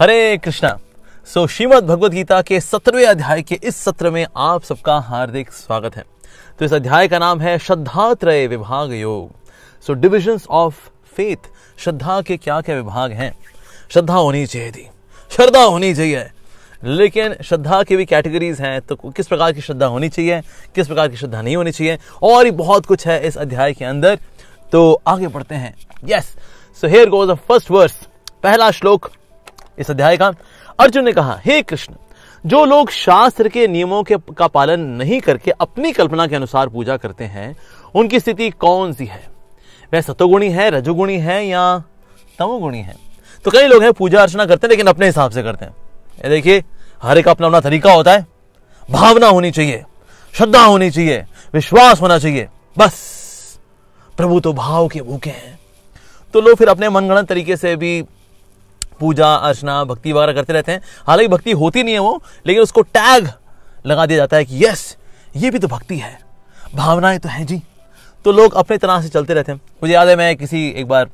हरे कृष्णा। श्रीमद् भगवद गीता के 17वें अध्याय के इस सत्र में आप सबका हार्दिक स्वागत है। तो इस अध्याय का नाम है श्रद्धात्रय विभाग योग। Divisions of faith. श्रद्धा के क्या क्या विभाग हैं। श्रद्धा होनी चाहिए थी, श्रद्धा होनी चाहिए, लेकिन श्रद्धा की भी कैटेगरीज हैं। तो किस प्रकार की श्रद्धा होनी चाहिए, किस प्रकार की श्रद्धा नहीं होनी चाहिए, और बहुत कुछ है इस अध्याय के अंदर। तो आगे बढ़ते हैं। Yes, so here goes the first verse. पहला श्लोक इस अध्याय का। अर्जुन ने कहा, हे कृष्ण, जो लोग शास्त्र के नियमों का पालन नहीं करके अपनी कल्पना के अनुसार पूजा करते हैं, उनकी स्थिति कौन सी है? वह सतोगुणी है, रजोगुणी है या तमोगुणी है? तो कई लोग हैं पूजा अर्चना करते हैं लेकिन अपने हिसाब से करते हैं। ये देखिए, हर एक अपना अपना तरीका होता है। भावना होनी चाहिए, श्रद्धा होनी चाहिए, विश्वास होना चाहिए। बस प्रभु तो भाव के भूखे हैं। तो लोग फिर अपने मनगढ़ंत तरीके से भी पूजा अर्चना भक्ति वगैरह करते रहते हैं। हालांकि भक्ति होती नहीं है वो, लेकिन उसको टैग लगा दिया जाता है कि यस, ये भी तो भक्ति है, भावनाएं तो हैं जी। तो लोग अपने तरह से चलते रहते हैं। मुझे याद है, मैं एक बार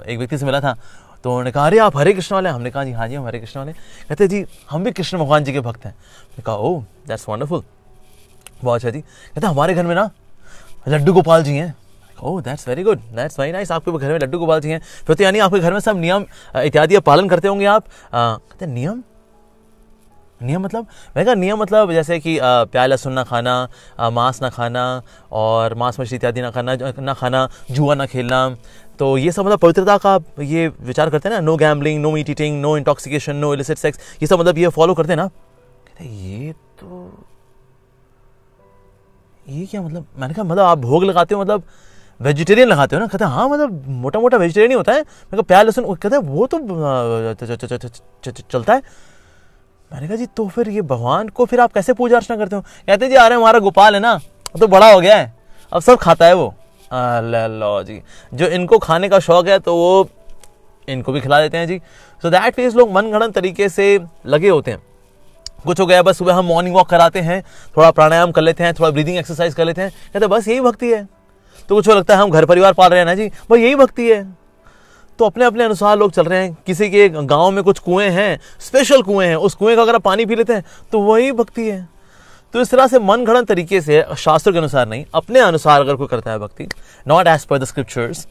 एक व्यक्ति से मिला था, तो उन्होंने कहा, अरे आप हरे कृष्ण वाले? हमने कहा, जी हाँ जी, हम हरे कृष्ण वाले। कहते जी, हम भी कृष्ण भगवान जी के भक्त हैं। मैंने कहा, ओह दैट्स वंडरफुल, बहुत अच्छा जी। कहते हमारे घर में ना लड्डू गोपाल जी हैं। Oh that's very good, that's very nice, आपके घर में लड्डू गोपाल जी हैं, फिर तो यानी आपके घर में सब नियम इत्यादि पालन करते होंगे आप। कहते नियम मतलब? मैं कहा नियम मतलब जैसे कि प्याज लहसुन ना खाना, मांस ना खाना, और मांस मछली इत्यादि ना खाना, जुआ ना खेलना। तो ये सब मतलब पवित्रता का ये विचार करते हैं ना। No gambling, no meat eating, no intoxication, no illicit sex, ये सब मतलब ये फॉलो करते हैं ना। कहते ये क्या मतलब? मैंने कहा मतलब आप भोग लगाते हो मतलब वेजिटेरियन लगाते हो ना? कहते हाँ, मतलब मोटा मोटा वेजिटेरियन ही होता है। मैं कहा प्याज लहसुन? कहते हैं वो तो चलता है। मैंने कहा जी, तो फिर ये भगवान को फिर आप कैसे पूजा अर्चना करते हो? कहते जी, अरे हमारा गोपाल है ना, तो बड़ा हो गया है, अब सब खाता है वो। लो जी, जो इनको खाने का शौक है तो वो इनको भी खिला देते हैं जी। सो दैट मीन्स लोग मनगढ़ंत तरीके से लगे होते हैं। कुछ हो गया, बस सुबह हम मॉर्निंग वॉक कराते हैं, थोड़ा प्राणायाम कर लेते हैं, थोड़ा ब्रीदिंग एक्सरसाइज कर लेते हैं, कहते बस यही भक्ति है। तो कुछ लगता है हम घर परिवार पाल रहे हैं ना जी, भाई यही भक्ति है। तो अपने अपने अनुसार लोग चल रहे हैं। किसी के गांव में कुछ कुएं हैं, स्पेशल कुएं हैं, उस कुएं का अगर पानी पी लेते हैं तो वही भक्ति है। तो इस तरह से मनगढ़ंत तरीके से, शास्त्र के अनुसार नहीं, अपने अनुसार अगर कोई करता है भक्ति, not as per the scriptures,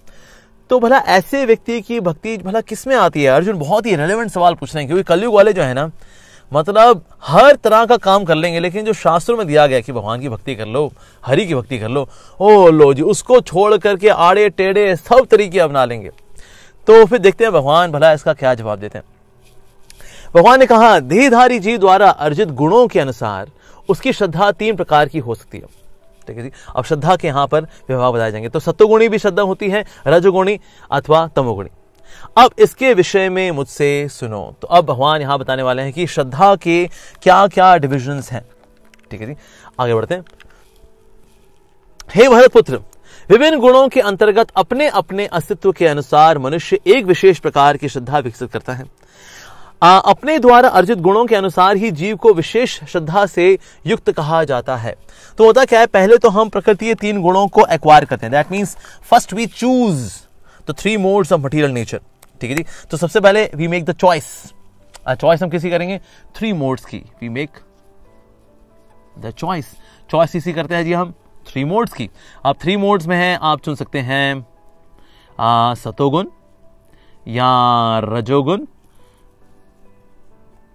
तो भला ऐसे व्यक्ति की भक्ति भला किस में आती है? अर्जुन बहुत ही रेलेवेंट सवाल पूछ रहे हैं, क्योंकि कलयुग वाले जो है ना, मतलब हर तरह का काम कर लेंगे, लेकिन जो शास्त्रों में दिया गया कि भगवान की भक्ति कर लो, हरि की भक्ति कर लो, ओ लो जी, उसको छोड़ करके आड़े टेढ़े सब तरीके अपना लेंगे। तो फिर देखते हैं भगवान भला इसका क्या जवाब देते हैं। भगवान ने कहा, देहधारी जीव द्वारा अर्जित गुणों के अनुसार उसकी श्रद्धा 3 प्रकार की हो सकती है। ठीक है जी। अब श्रद्धा के यहाँ पर विभाग बताए जाएंगे। तो सत्वगुणी भी श्रद्धा होती है, रजोगुणी अथवा तमोगुणी। अब इसके विषय में मुझसे सुनो। तो अब भगवान यहां बताने वाले हैं कि श्रद्धा के क्या क्या डिविजन्स हैं। ठीक है जी, आगे बढ़ते हैं। हे भरतपुत्र, विभिन्न गुणों के अंतर्गत अपने अपने अस्तित्व के अनुसार मनुष्य एक विशेष प्रकार की श्रद्धा विकसित करता है। अपने द्वारा अर्जित गुणों के अनुसार ही जीव को विशेष श्रद्धा से युक्त कहा जाता है। तो होता क्या है, पहले तो हम प्रकृति के 3 गुणों को एक्वायर करते हैं। That means first we choose the 3 modes of material nature. ठीक है जी। तो सबसे पहले we make the choice. Choice हम किसी करेंगे 3 मोड्स की। वी मेक द चॉइस इसी करते हैं जी हम 3 मोड्स की। आप 3 मोड्स में हैं, आप चुन सकते हैं सतोगुण या रजोगुण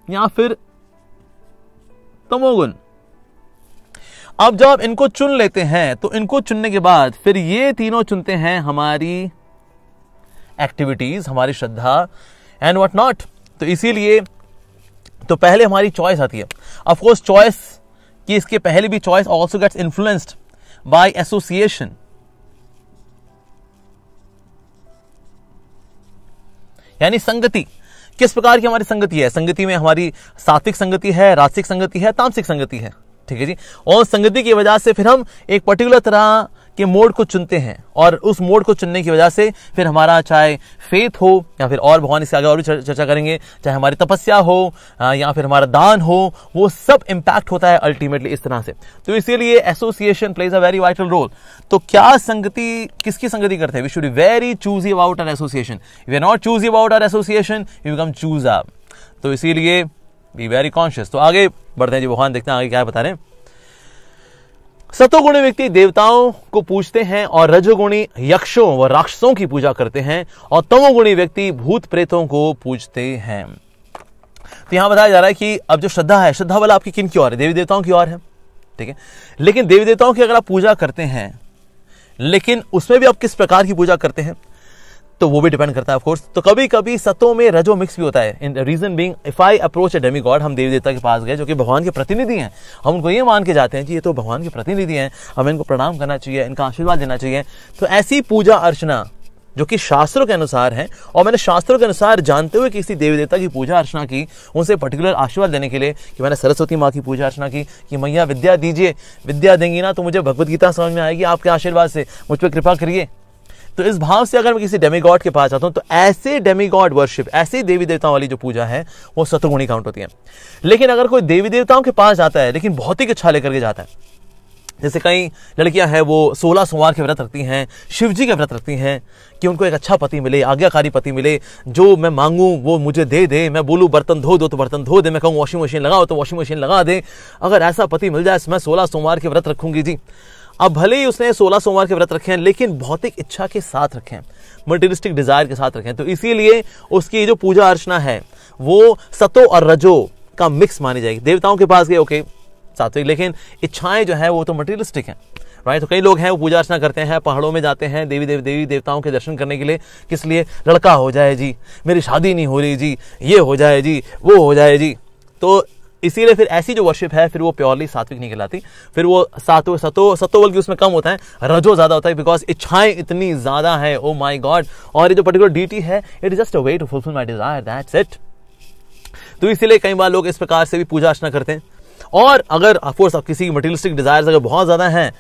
या फिर तमोगुण। अब जब इनको चुन लेते हैं, तो इनको चुनने के बाद फिर ये तीनों चुनते हैं हमारी एक्टिविटीज, हमारी श्रद्धा एंड व्हाट नॉट। तो इसीलिए तो पहले हमारी चॉइस आती है। ऑफ कोर्स चॉइस की इसके पहले भी choice also gets influenced by association. यानी संगति, किस प्रकार की हमारी संगति है। संगति में हमारी सात्विक संगति है, राजसिक संगति है, तामसिक संगति है। ठीक है जी। और संगति की वजह से फिर हम एक पर्टिकुलर तरह के मोड को चुनते हैं, और उस मोड को चुनने की वजह से फिर हमारा चाहे फेथ हो, या फिर और भगवान इससे आगे और भी चर्चा करेंगे, चाहे हमारी तपस्या हो या फिर हमारा दान हो, वो सब इंपैक्ट होता है अल्टीमेटली इस तरह से। तो इसीलिए association plays a very vital role. तो क्या संगति, किसकी संगति करते हैं? We should be very choosy about our association. If we are not choosy about our association, we become chooser. तो इसीलिए बी वेरी कॉन्शियस। तो आगे बढ़ते हैं जी, भगवान देखते हैं आगे क्या बता रहे हैं। सतोगुणी व्यक्ति देवताओं को पूजते हैं और रजोगुणी यक्षों व राक्षसों की पूजा करते हैं और तमोगुणी व्यक्ति भूत प्रेतों को पूजते हैं। तो यहां बताया जा रहा है कि अब जो श्रद्धा है, श्रद्धा वाला आपकी किन की ओर है? देवी देवताओं की ओर है, ठीक है। लेकिन देवी देवताओं की अगर आप पूजा करते हैं, लेकिन उसमें भी आप किस प्रकार की पूजा करते हैं तो वो भी डिपेंड करता है ऑफ कोर्स। तो कभी कभी सतों में रजो मिक्स भी होता है। In reason being, if I approach a demi god, हम देवी देवता के पास गए जो कि भगवान के प्रतिनिधि हैं, हम उनको ये मान के जाते हैं जी ये तो भगवान के प्रतिनिधि हैं, हमें इनको प्रणाम करना चाहिए, इनका आशीर्वाद देना चाहिए। तो ऐसी पूजा अर्चना जो कि शास्त्रों के अनुसार है, और मैंने शास्त्रों के अनुसार जानते हुए किसी देवी देवता की पूजा अर्चना की, उनसे पर्टिकुलर आशीर्वाद लेने के लिए, कि मैंने सरस्वती माँ की पूजा अर्चना की कि मैया विद्या दीजिए, विद्या देंगी ना तो मुझे भगवत गीता समझ में आएगी, आपके आशीर्वाद से मुझ पर कृपा करिए। तो इस भाव से अगर मैं किसी डेमीगॉड के पास जाता हूं तो ऐसे डेमीगॉड वर्शिप, ऐसी देवी देवताओं वाली जो पूजा है वो सतोगुणी काउंट होती है। लेकिन अगर कोई देवी देवताओं के पास जाता है लेकिन भौतिक इच्छा लेकर के जाता है, जैसे कई लड़कियां हैं वो 16 सोमवार के व्रत रखती हैं, शिव जी के व्रत रखती हैं कि उनको एक अच्छा पति मिले, आज्ञाकारी पति मिले, जो मैं मांगू वो मुझे दे दे, मैं बोलूं बर्तन धो दो तो बर्तन धो दे, मैं कहूँ वॉशिंग मशीन लगाओ तो वॉशिंग मशीन लगा दे, अगर ऐसा पति मिल जाए मैं 16 सोमवार के व्रत रखूंगी जी। अब भले ही उसने 16 सोमवार के व्रत रखे हैं लेकिन भौतिक इच्छा के साथ रखे हैं, मटेरियलिस्टिक डिजायर के साथ रखे हैं, तो इसीलिए उसकी जो पूजा अर्चना है वो सतो और रजो का मिक्स मानी जाएगी। देवताओं के पास गए ओके सात्विक, लेकिन इच्छाएं जो है वो तो मटेरियलिस्टिक हैं, राइट। तो कई लोग हैं वो पूजा अर्चना करते हैं, पहाड़ों में जाते हैं देवी देवताओं के दर्शन करने के लिए, किस लिए? लड़का हो जाए जी, मेरी शादी नहीं हो रही जी, ये हो जाए जी, वो हो जाए जी। तो इसीलिए फिर ऐसी जो वर्शिप है फिर वो प्योरली सात्विक नहीं कहलाती, फिर वो सतो बल्कि उसमें कम होता है, रजो ज्यादा होता है, बिकॉज इच्छाएं इतनी ज्यादा है, ओ माय गॉड। और ये जो पर्टिकुलर डीटी है it is just a way to fulfil my desire, that's it. तो इसीलिए कई बार लोग इस प्रकार से भी पूजा अर्चना करते हैं। और अगर ऑफकोर्स आप किसी मटेरियलिस्टिक डिजायर्स अगर बहुत ज्यादा हैं,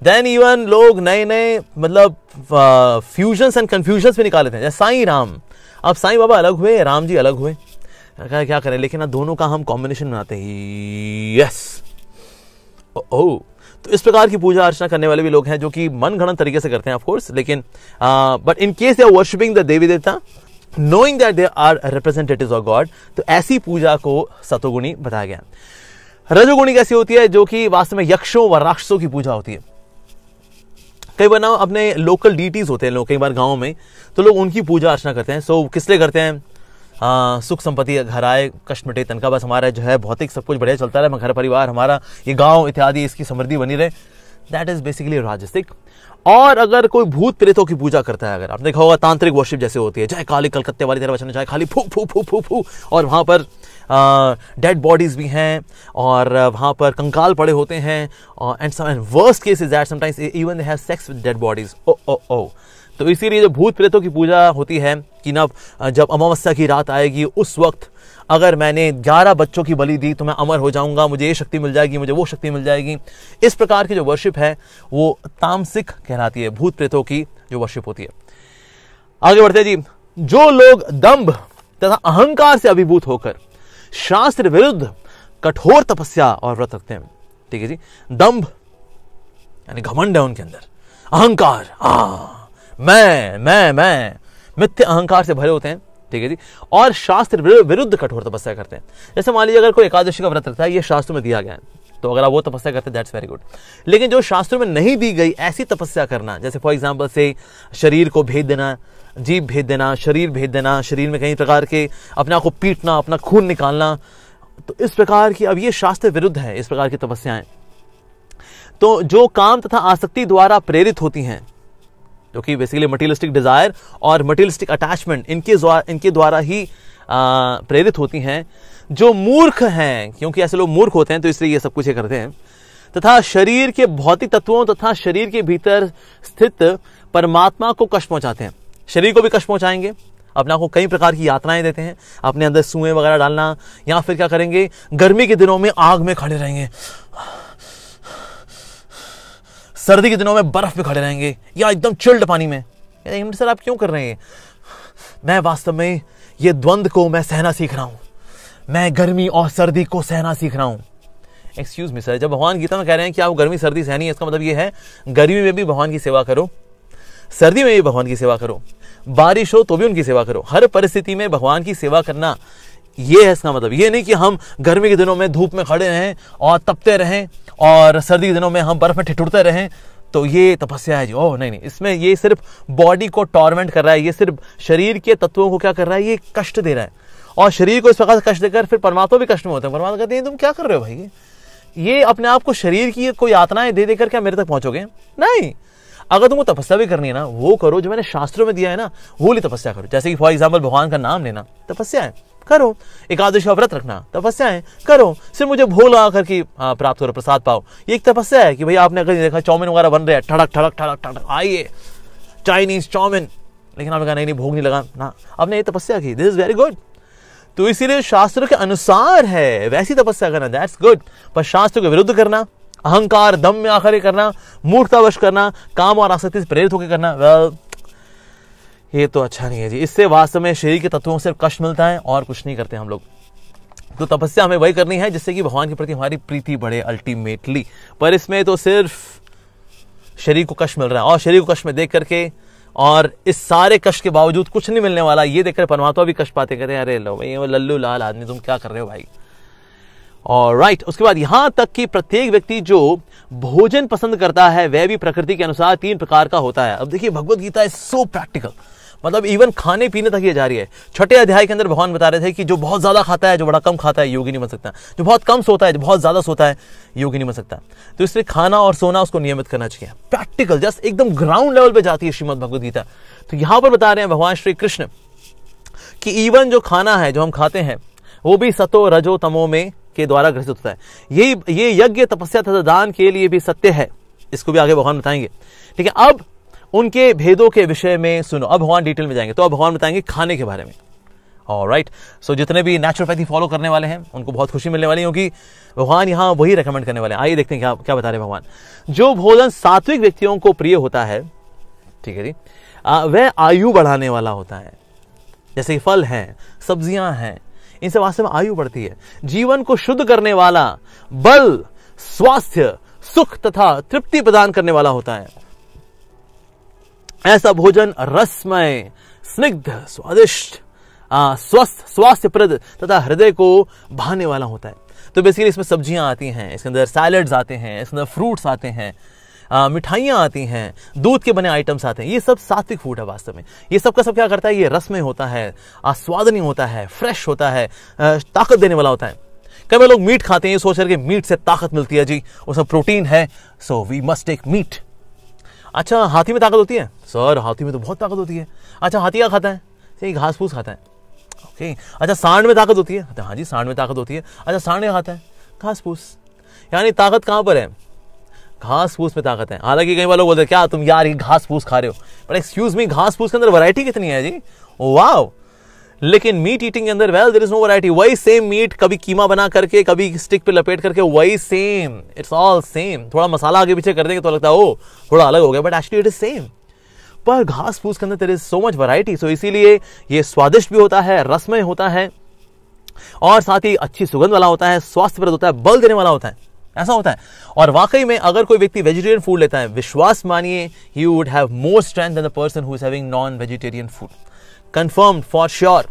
देन इवन लोग नए नए मतलब फ्यूजन्स एंड कंफ्यूजन्स भी निकाल लेते हैं। जैसे साईं राम, अब साईं बाबा अलग हुए, राम जी अलग हुए, क्या करें, लेकिन दोनों का हम कॉम्बिनेशन बनाते हैं, यस ओ। तो इस प्रकार की पूजा अर्चना करने वाले भी लोग हैं जो कि मन गणन तरीके से करते हैं ऑफ कोर्स, लेकिन but in case they are worshipping the devi devta knowing that they are representatives of God, तो ऐसी पूजा को सतोगुणी बताया गया। रजोगुणी कैसी होती है? जो कि वास्तव में यक्षों व राक्षसों की पूजा होती है। कई बार ना अपने लोकल डीटीज होते हैं लोग, कई बार गांव में, तो लोग उनकी पूजा अर्चना करते हैं। सो किस लिए करते हैं? सुख संपत्ति घर आए, कष्ट मिटे, तनका बस हमारा जो है भौतिक सब कुछ बढ़िया चलता रहे, घर परिवार हमारा, ये गांव इत्यादि इसकी समृद्धि बनी रहे, दैट इज बेसिकली राजसिक। और अगर कोई भूत प्रेतों की पूजा करता है, अगर आपने देखा होगा तांत्रिक वर्शिप जैसे होती है, जय काली कलकत्ते वाली तरह वचन, चाहे खाली फू फू फू फू फू, और वहां पर डेड बॉडीज भी हैं और वहां पर कंकाल पड़े होते हैं, and worst case is that sometimes even they have sex with dead bodies, ओ। तो इसीलिए जो भूत प्रेतों की पूजा होती है कि ना जब अमावस्या की रात आएगी उस वक्त अगर मैंने 11 बच्चों की बलि दी तो मैं अमर हो जाऊंगा, मुझे ये शक्ति मिल जाएगी, मुझे वो शक्ति मिल जाएगी। इस प्रकार की जो वर्शिप है वो तामसिक कहलाती है, भूत प्रेतों की जो वर्शिप होती है। आगे बढ़ते जी। जो लोग दंभ तथा अहंकार से अभिभूत होकर शास्त्र विरुद्ध कठोर तपस्या और व्रत रखते हैं, ठीक है जी। दंभ यानी घमंड है उनके अंदर, अहंकार, मैं मिथ्या अहंकार से भरे होते हैं, ठीक है जी। और शास्त्र विरुद्ध कठोर तपस्या करते हैं। जैसे मान लीजिए अगर कोई एकादशी का व्रत रखता है, ये शास्त्रों में दिया गया है, तो अगर आप वो तपस्या करते हैं दैट्स वेरी गुड। लेकिन जो शास्त्रों में नहीं दी गई ऐसी तपस्या करना, जैसे फॉर एग्जांपल से शरीर को भेद देना, जीभ भेद देना, शरीर भेद देना, शरीर में कई प्रकार के अपने आप को पीटना, अपना खून निकालना, तो इस प्रकार की, अब ये शास्त्र विरुद्ध है इस प्रकार की तपस्याएं। तो जो काम तथा आसक्ति द्वारा प्रेरित होती हैं, जो कि बेसिकली मटेरियलिस्टिक डिजायर और मटेरियलिस्टिक अटैचमेंट इनके द्वारा ही प्रेरित होती हैं, जो मूर्ख हैं, क्योंकि ऐसे लोग मूर्ख होते हैं तो इसलिए ये सब कुछ ये करते हैं, तथा शरीर के भौतिक तत्वों तथा शरीर के भीतर स्थित परमात्मा को कष्ट पहुंचाते हैं। शरीर को भी कष्ट पहुंचाएंगे, अपने आप को कई प्रकार की यातनाएं देते हैं, अपने अंदर सुएं वगैरह डालना, या फिर क्या करेंगे, गर्मी के दिनों में आग में खड़े रहेंगे, सर्दी के दिनों में बर्फ में खड़े रहेंगे, या एकदम चिल्ड पानी में। सर आप क्यों कर रहे हैं? मैं वास्तव में ये द्वंद्व को मैं सहना सीख रहा हूं, मैं गर्मी और सर्दी को सहना सीख रहा हूं। एक्सक्यूज मी सर, जब भगवान गीता में कह रहे हैं कि आप गर्मी सर्दी सहनी है, इसका मतलब ये है गर्मी में भी भगवान की सेवा करो, सर्दी में भी भगवान की सेवा करो, बारिश हो तो भी उनकी सेवा करो, हर परिस्थिति में भगवान की सेवा करना ये है इसका मतलब। ये नहीं कि हम गर्मी के दिनों में धूप में खड़े रहें और तपते रहें और सर्दी के दिनों में हम बर्फ में ठिठुरते रहें, तो ये तपस्या है जी। ओह नहीं, इसमें ये सिर्फ बॉडी को टॉर्मेंट कर रहा है, ये सिर्फ शरीर के तत्वों को क्या कर रहा है, ये कष्ट दे रहा है। और शरीर को इस प्रकार से कष्ट देकर फिर परमात्मा भी कष्ट में होते हैं। परमात्मा कहते हैं तुम क्या कर रहे हो भाई, ये अपने आप को शरीर की कोई यातनाएं दे देकर क्या मेरे तक पहुंचोगे? नहीं, अगर तुमको तपस्या भी करनी है ना, वो करो जो मैंने शास्त्रों में दिया है ना, वो ली तपस्या करो। जैसे कि फॉर एग्जाम्पल भगवान का नाम लेना तपस्या है, करो। एकादशी का व्रत रखना तपस्या है, करो। सिर्फ मुझे भोग लगा करके प्राप्त करो, प्रसाद पाओ, ये एक तपस्या है। कि भाई आपने अगर देखा चाउमीन वगैरह बन रहे हैं, ठड़क ठड़क ठड़क ठड़क, आइए चाइनीज चाउमीन, लेकिन आपने कहा नहीं भोग नहीं लगा ना, आपने ये तपस्या की, दिस इज वेरी गुड। तो इसीलिए शास्त्र के अनुसार है वैसी तपस्या करना, दैट्स गुड। पर शास्त्र के विरुद्ध करना, अहंकार दम में आकर करना, मूर्खतावश करना, काम और आसक्ति से प्रेरित होकर करना, वेल ये तो अच्छा नहीं है जी। इससे वास्तव में शरीर के तत्वों से कष्ट मिलता है और कुछ नहीं करते हम लोग। तो तपस्या हमें वही करनी है जिससे कि भगवान के प्रति हमारी प्रीति बढ़े अल्टीमेटली। पर इसमें तो सिर्फ शरीर को कष्ट मिल रहा है, और शरीर को कष्ट में देख करके और इस सारे कष्ट के बावजूद कुछ नहीं मिलने वाला, ये देखकर परमात्मा भी कष्ट पाते, कहते हैं अरे लो भाई वो लल्लू लाल आदमी, तुम क्या कर रहे हो भाई। और राइट, उसके बाद यहां तक कि प्रत्येक व्यक्ति जो भोजन पसंद करता है वह भी प्रकृति के अनुसार 3 प्रकार का होता है। अब देखिए Bhagavad Gita is so practical, मतलब इवन खाने पीने तक ये जा रही है। 6ठे अध्याय के अंदर भगवान बता रहे थे कि जो बहुत ज्यादा खाता है, जो बड़ा कम खाता है, योगी नहीं बन सकता। जो बहुत कम सोता है, जो बहुत ज्यादा सोता है, योगी नहीं बन सकता। तो इसलिए खाना और सोना उसको नियमित करना चाहिए। प्रैक्टिकल, जस्ट एकदम ग्राउंड लेवल पे जाती है श्रीमद् भगवत गीता। तो यहां पर बता रहे हैं भगवान श्री कृष्ण कि इवन जो खाना है, जो हम खाते हैं, वो भी सतो रजो तमो में के द्वारा ग्रसित होता है। ये यज्ञ तपस्या तथा दान के लिए भी सत्य है, इसको भी आगे भगवान बताएंगे। ठीक है, अब उनके भेदों के विषय में सुनो। अब भगवान डिटेल में जाएंगे, तो अब भगवान बताएंगे खाने के बारे में। ऑलराइट, सो जितने भी नेचुरोपैथी फॉलो करने वाले हैं उनको बहुत खुशी मिलने वाली है, क्योंकि भगवान यहाँ वही रेकमेंड करने वाले हैं। आइए देखते हैं क्या बता रहे हैं भगवान। जो भोजन सात्विक व्यक्तियों को प्रिय होता है, ठीक है जी, वह आयु बढ़ाने वाला होता है। जैसे फल हैं, सब्जियां हैं, इनसे वास्तव में आयु बढ़ती है। जीवन को शुद्ध करने वाला, बल, स्वास्थ्य, सुख तथा तृप्ति प्रदान करने वाला होता है। ऐसा भोजन रसमय, स्निग्ध, स्वादिष्ट, स्वस्थ, स्वास्थ्यप्रद तथा हृदय को भाने वाला होता है। तो बेसिकली इसमें सब्जियां आती हैं, इसके अंदर सैलड्स आते हैं, इसके अंदर फ्रूट्स आते हैं, मिठाइयां आती हैं, दूध के बने आइटम्स आते हैं। ये सब सात्विक फूड है वास्तव में। ये सब का सब क्या करता है, ये रसमय होता है, स्वादनीय होता है, फ्रेश होता है, ताकत देने वाला होता है। कई बार लोग मीट खाते हैं ये सोच करके मीट से ताकत मिलती है जी, उसमें प्रोटीन है, so we must take meat. अच्छा, हाथी में ताकत होती है? सर हाथी में तो बहुत ताकत होती है। अच्छा, हाथी क्या खाता है? सही, घास फूस खाता है। ओके। अच्छा, सांड में ताकत होती है? हाँ जी, सांड में ताकत होती है। अच्छा, सांड क्या खाता है? घास फूस। यानी ताकत कहां पर है? घास फूस में ताकत है। हालांकि कई बार लोग बोलते हैं क्या तुम यार ये घास फूस खा रहे हो, पर एक्सक्यूज मी, घास फूस के अंदर वैरायटी कितनी है जी, वाओ। लेकिन मीट ईटिंग के अंदर well there is no variety. वही सेम मीट, कभी कीमा बना करके, कभी स्टिक पे लपेट करके, वही सेम, इट्स ऑल सेम। थोड़ा मसाला आगे पीछे कर देंगे तो लगता है ओ थोड़ा अलग हो गया, but actually it is same. पर घास फूस के अंदर there is so much variety, so इसीलिए ये स्वादिष्ट भी होता है, रसमय होता है, और साथ ही अच्छी सुगंध वाला होता है, स्वास्थ्यप्रद होता है, बल देने वाला होता है, ऐसा होता है। और वाकई में अगर कोई व्यक्ति वेजिटेरियन फूड लेता है, विश्वास मानिए, he would have more strength than the person who is having non vegetarian food, confirmed for sure.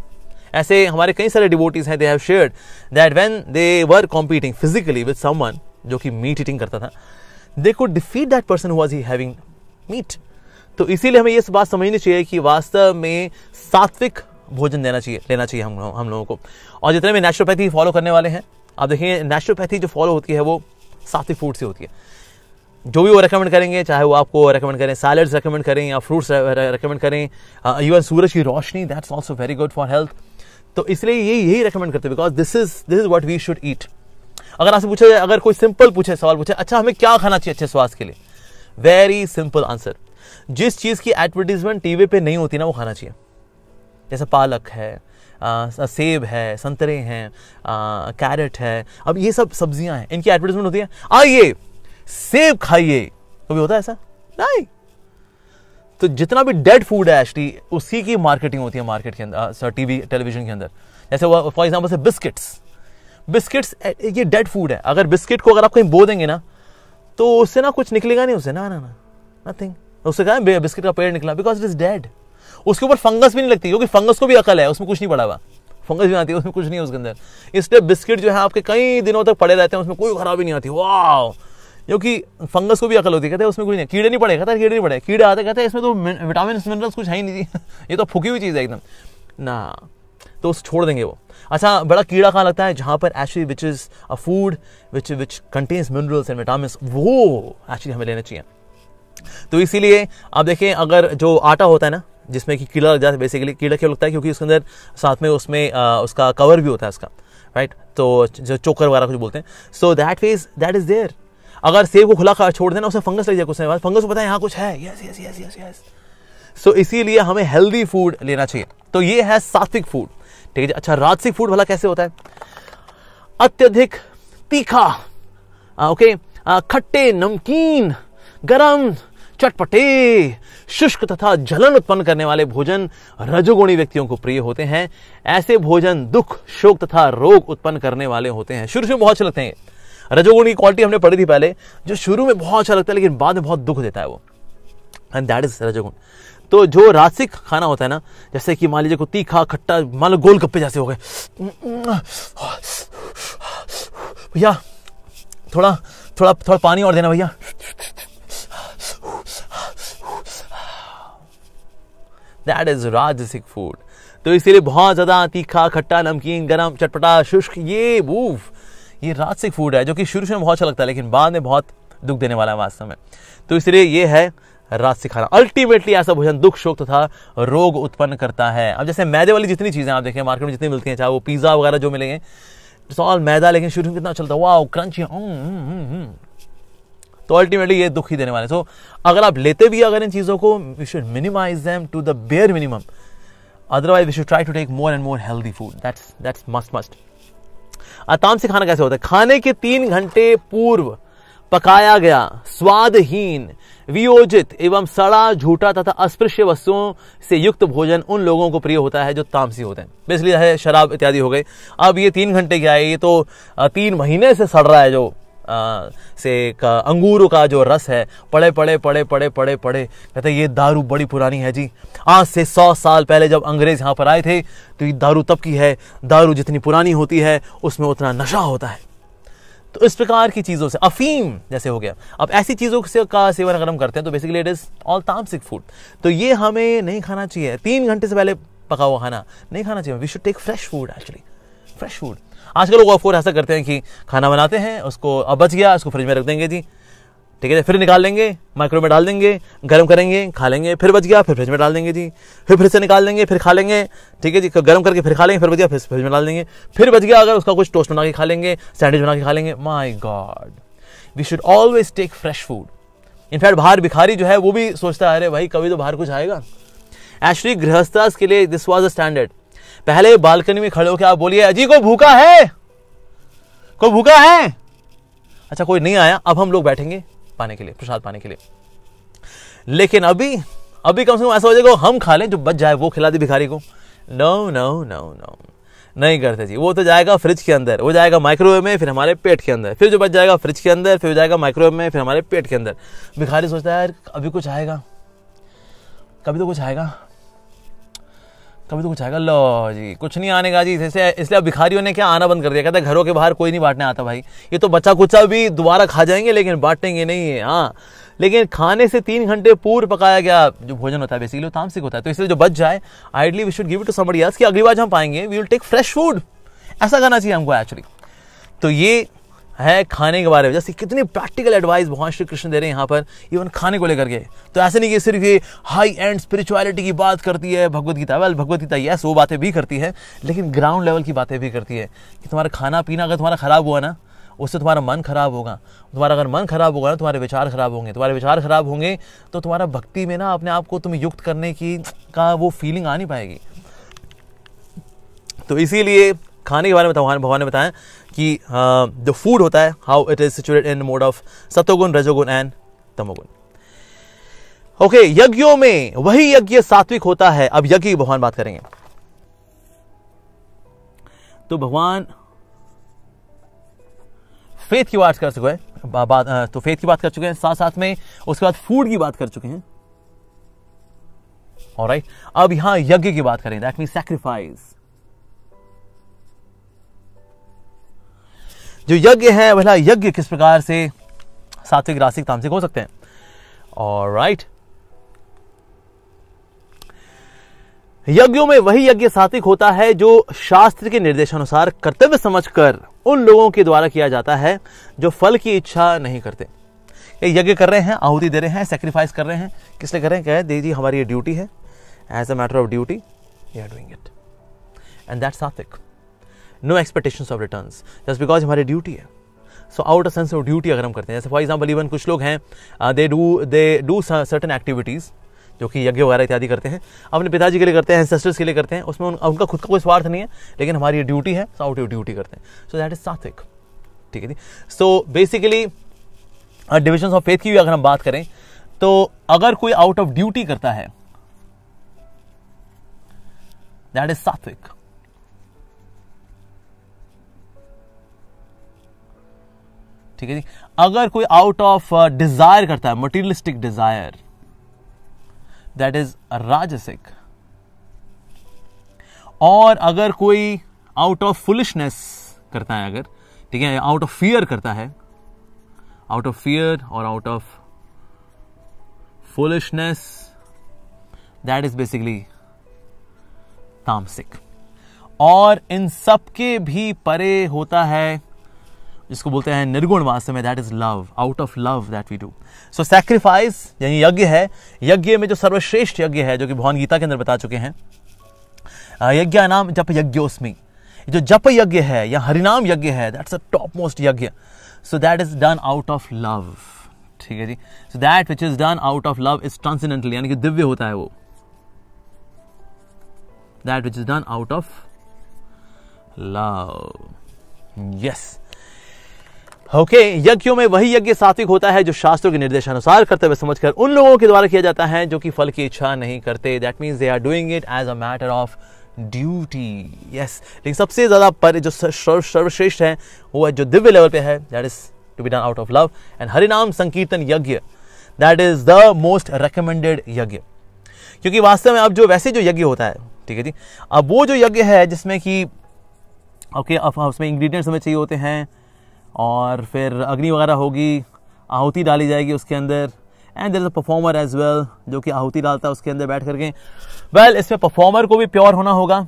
ऐसे हमारे कई सारे डिवोटीज हैं, they have shared that when they were competing physically with someone जो कि मीट ईटिंग करता था, they could defeat that person who was he having meat. तो इसीलिए हमें ये बात समझनी चाहिए कि वास्तव में सात्विक भोजन लेना चाहिए हम लोगों को। और जितने भी नेचुरोपैथी फॉलो करने वाले हैं, आप देखिए नेचुरोपैथी जो फॉलो होती है वो सात्विक फूड से होती है। जो भी वो रेकमेंड करेंगे, चाहे वो आपको रेकमेंड करें सैलड्स रेकमेंड करें या फ्रूट्स रेकमेंड करें, इवन सूरज की रोशनी, that's also very good for health. तो इसलिए यही रेकमेंड करते हैं, because this is what we should eat. अगर आपसे पूछा जाए, अगर कोई सिंपल सवाल पूछे, अच्छा हमें क्या खाना चाहिए अच्छे स्वास्थ्य के लिए, वेरी सिंपल आंसर, जिस चीज की एडवर्टीजमेंट टीवी पे नहीं होती ना वो खाना चाहिए। जैसे पालक है, सेब है, संतरे हैं, कैरेट है। अब ये सब सब्जियां हैं, इनकी एडवर्टाइजमेंट होती है, आइए सेब खाइए, कभी होता है ऐसा? नहीं। तो जितना भी डेड फूड है एक्चुअली उसी की मार्केटिंग होती है मार्केट के अंदर, टीवी टेलीविजन के अंदर। जैसे फॉर एग्जांपल से बिस्किट्स ये डेड फूड है। अगर बिस्किट को अगर आप कहीं बो देंगे ना तो उससे ना कुछ निकलेगा नहीं, उससे ना नथिंग। उससे कहा बिस्किट का पेड़ निकला, बिकॉज इट इज डेड। उसके ऊपर फंगस भी नहीं लगती, क्योंकि फंगस को भी अकल है, उसमें कुछ नहीं पड़ा हुआ, फंगस भी आती है, उसमें कुछ नहीं है उसके अंदर। इसलिए बिस्किट जो है आपके कई दिनों तक पड़े रहते हैं, उसमें कोई खराबी नहीं आती। वाह, क्योंकि फंगस को भी अकल होती है, कहते हैं उसमें कुछ नहीं, कीड़े नहीं पड़े, कहता है कीड़े नहीं पड़े, कीड़े आते कहते हैं इसमें तो विटामिन मिनरल्स कुछ है ही नहीं जी ये तो फूकी हुई चीज़ है एकदम ना, तो उसे छोड़ देंगे वो। अच्छा, बड़ा कीड़ा कहाँ लगता है? जहाँ पर actually which is a food which contains minerals and vitamin, वो एक्चुअली हमें लेना चाहिए। तो इसीलिए आप देखें, अगर जो आटा होता है ना जिसमें कि कीड़ा लग जाता है, बेसिकली कीड़ा क्यों लगता है? क्योंकि उसके अंदर साथ में उसमें उसका कवर भी होता है उसका, राइट, तो जो चोकर वगैरह कुछ बोलते हैं, सो दैट इज देयर। अगर सेब को खुला छोड़ देना, उसमें फंगस लग जाए, कुछ बाद फंगस को पता है यहाँ कुछ है, yes yes yes yes yes. So इसीलिए हमें हेल्दी फूड लेना चाहिए। तो ये है सात्विक फूड, ठीक है। अच्छा, राजसिक फूड भला कैसे होता है? अत्यधिक तीखा, ओके, खट्टे, नमकीन, गरम, चटपटे, शुष्क तथा जलन उत्पन्न करने वाले भोजन रजोगुणी व्यक्तियों को प्रिय होते हैं। ऐसे भोजन दुख, शोक तथा रोग उत्पन्न करने वाले होते हैं। शुरू में बहुत अच्छे लगते हैं। रजोगुणी क्वालिटी हमने पढ़ी थी पहले, जो शुरू में बहुत अच्छा लगता है लेकिन बाद में बहुत दुख देता है वो, एंड दैट इज रजोगुण। तो जो रासिक खाना होता है ना, जैसे कि मान लीजिए को तीखा, खट्टा, मान लो गोलगप्पे जैसे हो गए, भैया थोड़ा थोड़ा थोड़ा पानी और देना भैया, दैट इज राजसिक फूड। तो इसीलिए बहुत ज्यादा तीखा, खट्टा, नमकीन, गरम, चटपटा, शुष्क, ये राजसिक फूड है, जो कि शुरू में बहुत अच्छा लगता है लेकिन बाद में बहुत दुख देने वाला है वास्तव में। तो इसलिए ये है राजसिक खाना। अल्टीमेटली ऐसा भोजन दुख, शोक तथा रोग उत्पन्न करता है। अब जैसे मैदे वाली जितनी चीजें आप देखें मार्केट में जितनी मिलती हैं, चाहे वो पिज्जा वगैरह जो मिलेंगे, इट्स ऑल मैदा, लेकिन शुरू में कितना चलता है, वाओ क्रंची, तो अल्टीमेटली ये दुख ही देने वाले। तो अगर आप लेते भी अगर इन चीजों को, we should minimise them to the bare minimum, otherwise we should try to take more and more healthy food, that's must. तामसिक खाना कैसे होता है? खाने के 3 घंटे पूर्व पकाया गया, स्वादहीन, वियोजित एवं सड़ा, झूठा तथा अस्पृश्य वस्तुओं से युक्त भोजन उन लोगों को प्रिय होता है जो तामसी होते हैं। बेसिकली है शराब इत्यादि हो गए। अब ये 3 घंटे क्या है, ये तो 3 महीने से सड़ रहा है, जो अंगूरों का जो रस है, पड़े कहते ये दारू बड़ी पुरानी है जी। आज से 100 साल पहले जब अंग्रेज यहाँ पर आए थे तो ये दारू तब की है, दारू जितनी पुरानी होती है उसमें उतना नशा होता है। तो इस प्रकार की चीजों से, अफीम जैसे हो गया, अब ऐसी चीजों से का सेवन अगर हम करते हैं तो बेसिकली इट इज ऑल तामसिक फूड। तो ये हमें नहीं खाना चाहिए। 3 घंटे से पहले पका हुआ खाना नहीं खाना चाहिए। We should take fresh food, actually fresh food. आजकल लोग ऑफकोर्स ऐसा करते हैं कि खाना बनाते हैं, उसको अब बच गया, उसको फ्रिज में रख देंगे जी, ठीक है, फिर निकाल लेंगे, माइक्रोवेव में डाल देंगे, गर्म करेंगे, खा लेंगे, फिर बच गया, फिर फ्रिज में डाल देंगे जी, फिर से निकाल लेंगे, फिर खा लेंगे, ठीक है जी, गर्म करके फिर खा लेंगे, फिर बच गया, फिर फ्रिज में डाल देंगे, फिर बच गया, अगर उसका कुछ टोस्ट बना के खा लेंगे, सैंडविच बना के खा लेंगे। My God, we should always take fresh food. In fact बाहर भिखारी जो है वो भी सोचता है अरे भाई कभी तो बाहर कुछ आएगा। एक्चुअली गृहस्थास के लिए दिस वाज अ स्टैंडर्ड। पहले बालकनी में खड़े होकर आप बोलिए अजी कोई भूखा है, कोई भूखा है? अच्छा कोई नहीं आया, अब हम लोग बैठेंगे पाने के लिए, प्रसाद पाने के लिए। लेकिन अभी कम से कम ऐसा हो जाएगा हम खा लें, जो बच जाए वो खिला दे भिखारी को। नो नो नो नो, नहीं करते जी। वो तो जाएगा फ्रिज के अंदर, वो जाएगा माइक्रोवेव में, फिर हमारे पेट के अंदर, फिर जो बच जाएगा फ्रिज के अंदर, फिर जाएगा माइक्रोवेव में, फिर हमारे पेट के अंदर। भिखारी सोचता है यार अभी कुछ आएगा, कभी तो कुछ आएगा, कभी तो कुछ आएगा। लो जी कुछ नहीं आने का जी। जैसे इसलिए अब भिखारियों ने क्या आना बंद कर दिया, कहता है घरों के बाहर कोई नहीं बांटने आता भाई, ये तो बच्चा कुचा भी दोबारा खा जाएंगे लेकिन बांटेंगे नहीं है। हाँ, लेकिन खाने से 3 घंटे पूर्व पकाया गया जो भोजन होता है बेसिकली वो तामसिक होता है। तो इसलिए जो बच जाए ideally we should give it to somebody else, कि अगली बार जब हम पाएंगे we will take fresh food. ऐसा करना चाहिए हमको एक्चुअली। तो ये है खाने के बारे में। जैसे कितनी प्रैक्टिकल एडवाइस भगवान श्री कृष्ण दे रहे हैं यहाँ पर, इवन खाने को लेकर के। तो ऐसे नहीं कि सिर्फ ये हाई एंड स्पिरिचुअलिटी की बात करती है भगवत गीता। वेल भगवत गीता यस वो बातें भी करती है, लेकिन ग्राउंड लेवल की बातें भी करती है कि तुम्हारा खाना पीना अगर तुम्हारा खराब हुआ ना, उससे तुम्हारा मन खराब होगा। तुम्हारा अगर मन खराब होगा ना, तुम्हारे विचार खराब होंगे। तुम्हारे विचार खराब होंगे तो तुम्हारा भक्ति में ना अपने आप को तुम्हें युक्त करने की का वो फीलिंग आ नहीं पाएगी। तो इसीलिए खाने के बारे में भगवान ने बताया कि जो फूड होता है how it is situated in mode of सतोगुण, रजोगुण एंड तमोगुण। ओके, यज्ञों में वही यज्ञ सात्विक होता है। अब यज्ञ की भगवान बात करेंगे। तो भगवान फेथ की बात कर चुके हैं, तो फेथ की बात कर चुके हैं, साथ साथ में उसके बाद फूड की बात कर चुके हैं। ऑलराइट, अब यहां यज्ञ की बात करें, दैट मींस सैक्रिफाइस। जो यज्ञ है, भला यज्ञ किस प्रकार से सात्विक, रासिक, तामसिक हो सकते हैं। ऑलराइट, यज्ञों में वही यज्ञ सात्विक होता है जो शास्त्र के निर्देशानुसार कर्तव्य समझकर उन लोगों के द्वारा किया जाता है जो फल की इच्छा नहीं करते। ये यज्ञ कर रहे हैं, आहुति दे रहे हैं, सैक्रिफाइस कर रहे हैं, किस लिए कर रहे हैं? कहे दीजिए हमारी ये ड्यूटी है, as a matter of duty we are doing it, and that's सात्विक। No expectations of returns, just because हमारी ड्यूटी है। So out of sense of duty अगर हम करते हैं, जैसे फॉर एग्जाम्पल इवन कुछ लोग हैं, दे डू सर्टेन एक्टिविटीज जो कि यज्ञ वगैरह इत्यादि करते हैं, अपने पिताजी के लिए करते हैं, एंसेस्टर्स के लिए करते हैं, उसमें उनका खुद का कोई स्वार्थ नहीं है, लेकिन हमारी ड्यूटी है, सो आउट ऑफ ड्यूटी करते हैं। सो दैट इज सात्विक। ठीक है जी। So basically division of faith की भी अगर हम बात करें तो अगर कोई आउट ऑफ ड्यूटी करता है दैट इज सात्विक। ठीक है जी। अगर कोई आउट ऑफ डिजायर करता है, मटीरियलिस्टिक डिजायर, दैट इज राजसिक। और अगर कोई आउट ऑफ फुलिशनेस करता है, अगर ठीक है, आउट ऑफ फियर करता है, आउट ऑफ फियर और out of foolishness, that is basically तामसिक। और इन सब के भी परे होता है जिसको बोलते हैं निर्गुण वास्तव में, that is love, out of love that we do. So sacrifice यानी यज्ञ है, यज्ञ में जो सर्वश्रेष्ठ यज्ञ है जो कि भगवान गीता के अंदर बता चुके हैं, यज्ञ नाम जप यज्ञोस्मि, जो जप यज्ञ है या हरिनाम यज्ञ है, दैट्स अ टॉप मोस्ट यज्ञ। So that is done out of love. ठीक है जी। So that which is done out of love is transcendental, यानी कि दिव्य होता है वो, that which is done out of love. Yes, okay. यज्ञों में वही यज्ञ सात्विक होता है जो शास्त्रों के निर्देशानुसार कर्तव्य समझकर उन लोगों के द्वारा किया जाता है जो कि फल की इच्छा नहीं करते। That means they are doing it as a matter of duty. Yes, लेकिन सबसे ज्यादा पर जो सर्वश्रेष्ठ है वो है जो दिव्य लेवल पे है, that is to be done out of love. And Harinam sankirtan yajna, that is the most recommended yajna. क्योंकि वास्तव में अब जो वैसे जो यज्ञ होता है, ठीक है जी, अब वो जो यज्ञ है जिसमें कि ओके, अब उसमें इंग्रेडिएंट्स हमें चाहिए होते हैं और फिर अग्नि वगैरह होगी, आहुति डाली जाएगी उसके अंदर, and there is a performer as well जो कि आहुति डालता है उसके अंदर बैठ करके। वेल, इसमें परफॉर्मर को भी प्योर होना होगा,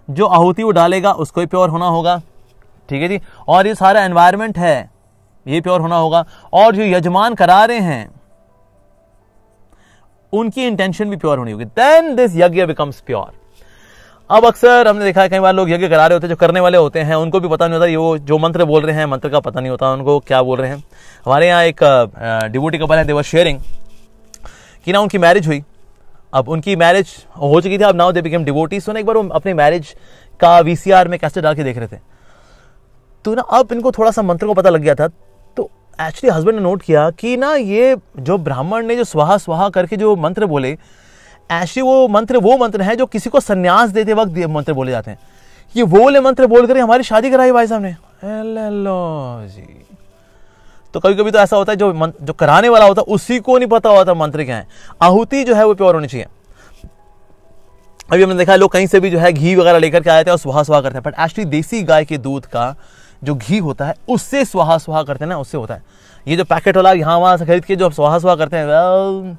जो आहुति वो डालेगा उसको भी प्योर होना होगा। ठीक है जी। और ये सारा एनवायरमेंट है ये प्योर होना होगा, और जो यजमान करा रहे हैं उनकी इंटेंशन भी प्योर होनी होगी, देन दिस यज्ञ बिकम्स प्योर। अब अक्सर हमने देखा है कई बार लोग यज्ञ करा रहे होते हैं, जो करने वाले होते हैं उनको भी पता नहीं होता, ये वो जो मंत्र बोल रहे हैं मंत्र का पता नहीं होता उनको क्या बोल रहे हैं। हमारे यहाँ एक डिवोटी कपल है, दे वर शेयरिंग कि ना उनकी मैरिज हुई, अब उनकी मैरिज हो चुकी थी, अब नाउ दे बिकम डिवोटी। सो ना एक बार वो अपनी मैरिज का वीसीआर में कैसेट डाल के देख रहे थे, तो ना अब इनको थोड़ा सा मंत्र को पता लग गया था। तो एक्चुअली हस्बैंड ने नोट किया कि ना ये जो ब्राह्मण ने जो स्वाहा स्वाहा करके जो मंत्र बोले, ऐसे वो मंत्र है जो किसी को संन्यास देते वक्त मंत्र बोले जाते हैं। ये वो वाले मंत्र बोलकर हमारी शादी कराई भाई साहब ने। लो जी। तो कभी कभी तो ऐसा होता है जो कराने वाला होता है उसी को नहीं पता होता मंत्र क्या है। आहुति जो है वो प्योर होनी चाहिए। अभी हमने देखा है लोग कहीं से भी जो है घी वगैरह लेकर के आए थे और स्वाहा स्वाहा करते हैं, बट एक्चुअली देसी गाय के दूध का जो घी होता है उससे स्वाहा स्वाहा करते हैं ना, उससे होता है। ये जो पैकेट वाला यहाँ वहां से खरीद के जो स्वाहा स्वाहा करते हैं,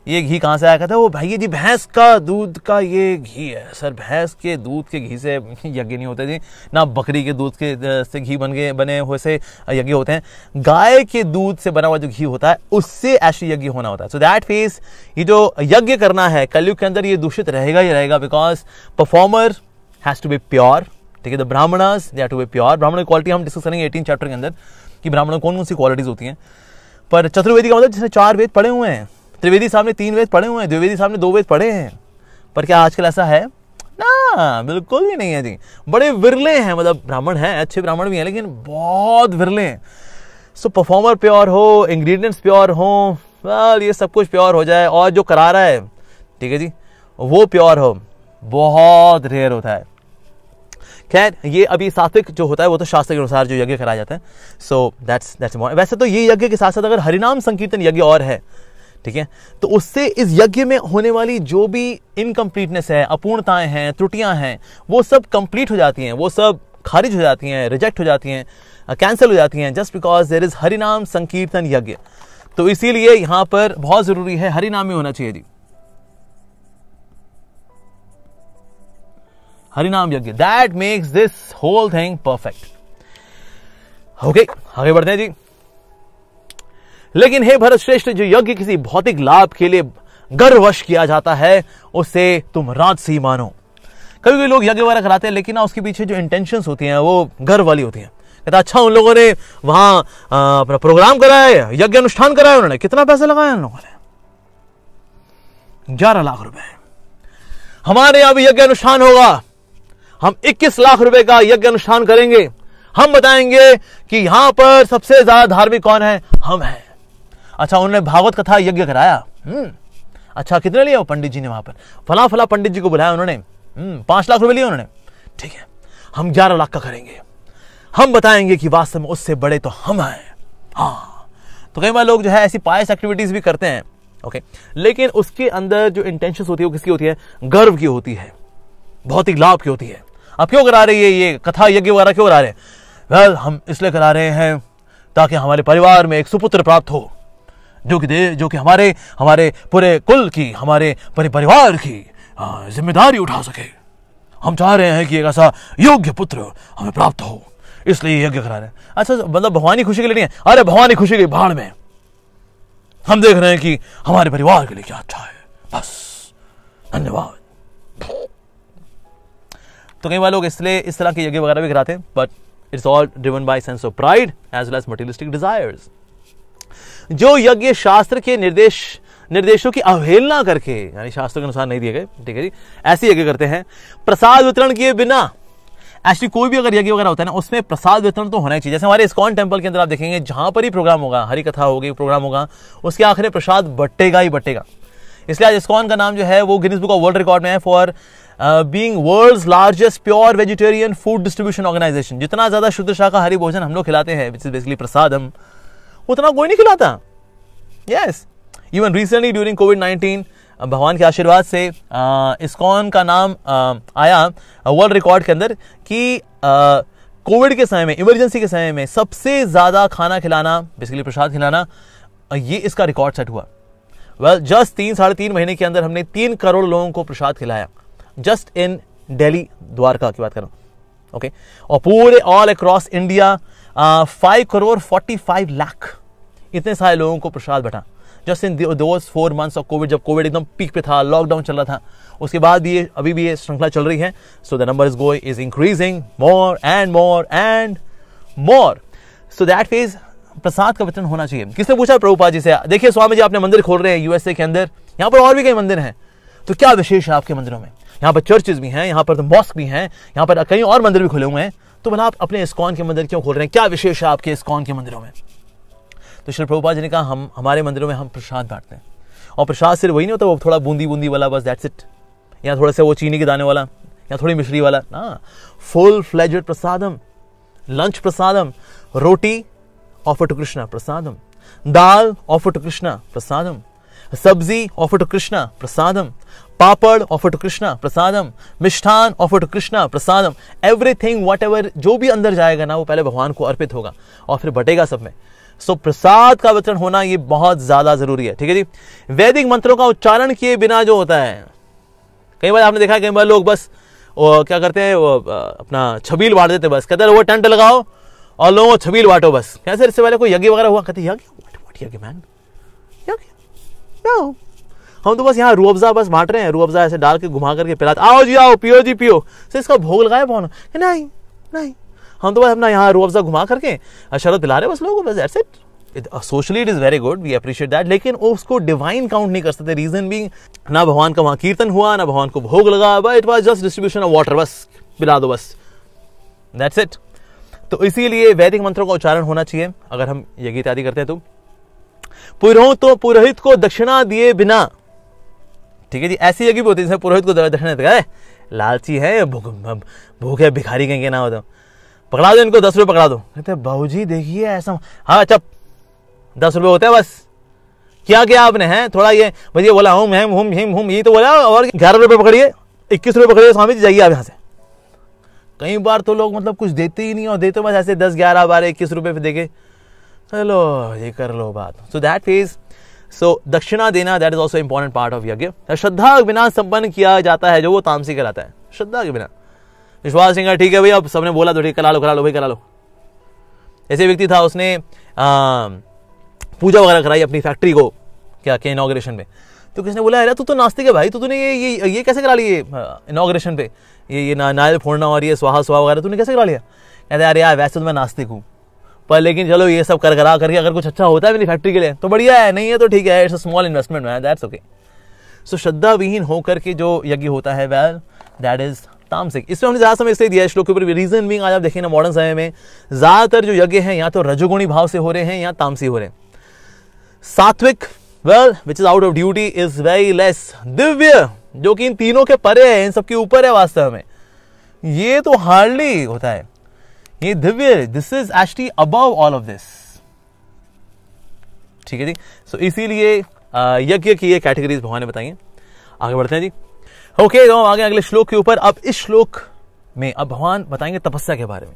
ये घी कहाँ से आया? कहता है वो भाई जी भैंस का दूध का ये घी है। सर भैंस के दूध के घी से यज्ञ नहीं होते जी, ना बकरी के दूध के से घी बने हुए से यज्ञ होते हैं। गाय के दूध से बना हुआ जो घी होता है उससे ऐसे यज्ञ होना होता है। सो दैट मींस ये जो यज्ञ करना है कलयुग के अंदर ये दूषित रहेगा ही रहेगा, because performer has to be pure. ठीक है, the Brahmanas they have to be pure. ब्राह्मण की क्वालिटी हम डिस्कस करेंगे 18 चैप्टर के अंदर कि ब्राह्मणों कौन कौन सी क्वालिटीज होती हैं। पर चतुर्वेदी का मतलब जिसने 4 वेद पढ़े हुए हैं, त्रिवेदी साहब ने 3 वेद पढ़े हुए हैं, द्विवेदी साहब ने 2 वेद पढ़े हैं। पर क्या आजकल ऐसा है? ना, बिल्कुल भी नहीं है जी। बड़े विरले हैं, मतलब ब्राह्मण हैं, अच्छे ब्राह्मण भी हैं, लेकिन बहुत विरले हैं। सो परफॉर्मर प्योर हो, इंग्रेडिएंट्स प्योर हो, ये सब कुछ प्योर हो जाए, और जो करा रहा है ठीक है जी वो प्योर हो, बहुत रेयर होता है। खैर, ये अभी सात्विक जो होता है वो तो शास्त्र के अनुसार जो यज्ञ कराया जाता है। सो दैट्स वैसे तो ये यज्ञ के साथ साथ अगर हरिनाम संकीर्तन यज्ञ और है, ठीक है, तो उससे इस यज्ञ में होने वाली जो भी इनकम्प्लीटनेस है, अपूर्णताएं हैं, त्रुटियां हैं, वो सब कंप्लीट हो जाती हैं, वो सब खारिज हो जाती हैं, रिजेक्ट हो जाती हैं, कैंसिल हो जाती हैं, जस्ट बिकॉज देयर इज हरिनाम संकीर्तन यज्ञ। तो इसीलिए यहां पर बहुत जरूरी है हरिनाम ही होना चाहिए जी, Harinam yajna, that makes this whole thing perfect. Okay, आगे बढ़ते हैं जी। लेकिन हे भरत श्रेष्ठ, जो यज्ञ किसी भौतिक लाभ के लिए गर्ववश किया जाता है उसे तुम राजसी मानो। कभी कभी लोग यज्ञ वगैरह कराते हैं, लेकिन उसके पीछे जो इंटेंशंस होती हैं वो गर्व वाली होती हैं। कहता अच्छा उन लोगों ने वहां अपना प्रोग्राम कराया, यज्ञ अनुष्ठान कराया, उन्होंने कितना पैसा लगाया उन लोगों ने, 11 लाख रुपए। हमारे यहां भी यज्ञ अनुष्ठान होगा, हम 21 लाख रुपए का यज्ञ अनुष्ठान करेंगे, हम बताएंगे कि यहां पर सबसे ज्यादा धार्मिक कौन है, हम हैं। अच्छा उन्होंने भागवत कथा यज्ञ कराया, अच्छा कितने लिया वो पंडित जी ने, वहां पर फला फला पंडित जी को बुलाया उन्होंने, 5 लाख रुपए लिए उन्होंने, ठीक है हम 11 लाख का करेंगे, हम बताएंगे कि वास्तव में उससे बड़े तो हम हैं। हाँ, तो कई बार लोग जो है ऐसी पायस एक्टिविटीज भी करते हैं, ओके, लेकिन उसके अंदर जो इंटेंशन होती है वो किसकी होती है, गर्व की होती है, भौतिक लाभ की होती है। अब क्यों करा रहे हैं ये कथा यज्ञ वगैरह क्यों करा रहे हैं, वेल हम इसलिए करा रहे हैं ताकि हमारे परिवार में एक सुपुत्र प्राप्त हो, जो कि हमारे पूरे कुल की, हमारे परिवार की जिम्मेदारी उठा सके। हम चाह रहे हैं कि एक ऐसा योग्य पुत्र हमें प्राप्त हो, इसलिए यज्ञ करा रहे हैं। अच्छा मतलब भगवान की खुशी के लिए नहीं है, अरे भगवान की खुशी की भाड़ में, हम देख रहे हैं कि हमारे परिवार के लिए क्या अच्छा है, बस धन्यवाद। तो कई बार लोग इसलिए इस तरह के यज्ञ वगैरह भी कराते हैं, but it's all driven by sense of pride as well as materialistic desires. जो यज्ञ शास्त्र के निर्देशों की अवहेलना करके, यानी शास्त्र के अनुसार नहीं दिए गए, ठीक है जी, ऐसे यज्ञ करते हैं प्रसाद वितरण किए बिना। एक्चुअली कोई भी अगर यज्ञ वगैरह होता है ना, उसमें प्रसाद वितरण तो होना ही चाहिए। जैसे हमारे इस्कॉन टेम्पल के अंदर आप देखेंगे, जहां पर ही प्रोग्राम होगा, हरि कथा होगी, प्रोग्राम होगा, उसके आखिर में प्रसाद बटेगा ही बटेगा। इसलिए आज इस्कॉन का नाम जो है वो Guinness book of world record में है for being world's largest pure vegetarian food distribution organisation. जितना ज्यादा शुद्ध शाकाहारी भोजन हम लोग खिलाते हैं, विच इज बेसिकली प्रसादम, उतना कोई नहीं खिलाता। यस, इवन रिसेंटली ड्यूरिंग कोविड-19 भगवान के आशीर्वाद से इस्कॉन का नाम आया वर्ल्ड रिकॉर्ड के अंदर कि कोविड के समय में, इमरजेंसी के समय में सबसे ज्यादा खाना खिलाना, बेसिकली प्रसाद खिलाना, ये इसका रिकॉर्ड सेट हुआ। वेल जस्ट 3-3.5 महीने के अंदर हमने 3 करोड़ लोगों को प्रसाद खिलाया, जस्ट इन दिल्ली, द्वारका की बात करूं, ओके, और पूरे all across India 5 crore 45 lakh इतने सारे लोगों को प्रसाद बटा, just in those 4 months of Covid, जब कोविड एकदम पीक पे था, लॉकडाउन चल रहा था। उसके बाद भी अभी भी ये श्रृंखला चल रही है। So the number is increasing more and more and more. So that means प्रसाद का वितरण होना चाहिए। किसने पूछा प्रभुपाद जी से, देखिए स्वामी जी आपने मंदिर खोल रहे हैं यूएसए के अंदर, यहाँ पर और भी कई मंदिर हैं, तो क्या विशेष है आपके मंदिरों में? यहाँ पर चर्चेज भी हैं, यहाँ पर तो मॉस्क भी हैं, यहाँ पर कई और मंदिर भी खुले हुए हैं, तो भला आप अपने इस्कॉन के मंदिर क्यों खोल रहे हैं? क्या विशेष है आपके इस्कॉन के मंदिरों में? तो श्री प्रभुपाद जी ने कहा हमारे मंदिरों में हम प्रसाद बांटते हैं, और प्रसाद सिर्फ वही नहीं होता वो थोड़ा बूंदी बूंदी वाला, बस दैट्स इट, या थोड़ा सा वो चीनी के दाने वाला, या थोड़ी मिश्री वाला ना, फुल फ्लेज्ड प्रसादम, लंच प्रसादम, रोटी ऑफर टू कृष्णा प्रसादम, दाल ऑफर टू कृष्णा प्रसादम, सब्जी ऑफर टू कृष्णा प्रसादम, पापड़ ऑफर टू कृष्णा प्रसादम, मिष्ठान ऑफर टू कृष्णा प्रसादम, एवरीथिंग व्हाटएवर जो भी अंदर जाएगा ना वो पहले भगवान को अर्पित होगा और फिर बटेगा सब में। सो प्रसाद का वितरण होना ये बहुत ज्यादा जरूरी है, ठीक है जी। वैदिक मंत्रों का उच्चारण किए बिना जो होता है, कई बार आपने देखा, कई बार लोग बस क्या करते हैं, वो अपना छबील बांट देते, बस कहते हैं वो टेंट लगाओ और लोगों को छबील बांटो बस। कैसे इससे पहले कोई यज्ञ वगैरह हुआ? कहते यज्ञ, यज्ञ मैन, यज्ञ, हम तो बस यहाँ रूह अफ़ज़ा बस बांट रहे हैं, रूह अफ़ज़ा ऐसे डाल के घुमा करके पिलाते, आओ जी आओ पियो जी पियो, से इसका भोग लगाए कौन? नहीं नहीं, हम तो बस अपना यहाँ रूह अफ़ज़ा घुमा करके शरबत दिला रहे बस लोगों को, बस that's it. Socially it is very good, we appreciate that, लेकिन उसको डिवाइन काउंट नहीं कर सकते। रीजन बीइंग, ना भगवान का वहां कीर्तन हुआ, ना भगवान को भोग लगा, but it was just distribution of water, बस पिला दो बस, दैट्स इट। तो इसीलिए वैदिक मंत्रों का उच्चारण होना चाहिए अगर हम यज्ञ इत्यादि करते हैं। तो पुरोहित को दक्षिणा दिए बिना, ठीक है जी, ऐसी यज्ञ भी होती है पुरोहित को दक्षिणा देगा, लालची है, भूखे भिखारी कहेंगे ना हो तो पकड़ा दो इनको, 10 रुपए पकड़ा दो। कहते बाबूजी देखिए ऐसा, हाँ चप 10 रुपए होते हैं बस, क्या किया आपने? हैं थोड़ा ये भैया बोला हम हिम हिम ये तो बोला, और 11 रुपए पकड़िए, 21 रुपए पकड़िए, स्वामी जी जाइए आप यहाँ से, कई बार तो लोग मतलब कुछ देते ही नहीं, और देते बस ऐसे 10, 11, 12, 21 रुपए पे देके चलो ये कर लो बात. सो दैट फेज, सो दक्षिणा देना, that is also important part of यज्ञ. श्रद्धा के बिना संपन्न किया जाता है जो वो तामसिक कहलाता है. श्रद्धा के बिना, विश्वास नहीं, ठीक है भाई अब सबने बोला तो ठीक, करा लो भाई करा लो. ऐसे व्यक्ति था, उसने पूजा वगैरह कराई अपनी फैक्ट्री को क्या के इनॉग्रेशन में. तो किसने बोला अरे तू तो नास्तिक है भाई, तूने ये कैसे करा लिए इनॉग्रेशन पे, ये नारियल फोड़ना और ये स्वाहा वगैरह तूने कैसे करा लिया. कहते यार वैसे तो मैं नास्तिक हूँ, पर लेकिन चलो ये सब करा करके अगर कुछ अच्छा होता है मेरी फैक्ट्री के लिए तो बढ़िया है, नहीं है तो ठीक है, it's a small investment man, that's okay. So श्रद्धा विहीन होकर के जो यज्ञ होता है वेल दैट इज तामसिक. इसमें हमने ज्यादा समय इसलिए दिया है श्लोक के ऊपर, रीजन भी आज आप देखें ना मॉडर्न समय में ज्यादातर जो यज्ञ हैं या तो रजोगुणी भाव से हो रहे हैं या तामसी हो रहे हैं. सात्विक well which is out of duty is very less. Divya जो कि इन तीनों के परे है, इन सबके ऊपर है वास्तव में, ये तो हार्डली होता है. ये Divya, this is actually above all of this. ठीक है जी. सो इसीलिए यज्ञ की ये कैटेगरीज भगवान ने बताई हैं. आगे बढ़ते हैं जी. ओके तो आगे अगले श्लोक के ऊपर. अब इस श्लोक में अब भगवान बताएंगे तपस्या के बारे में.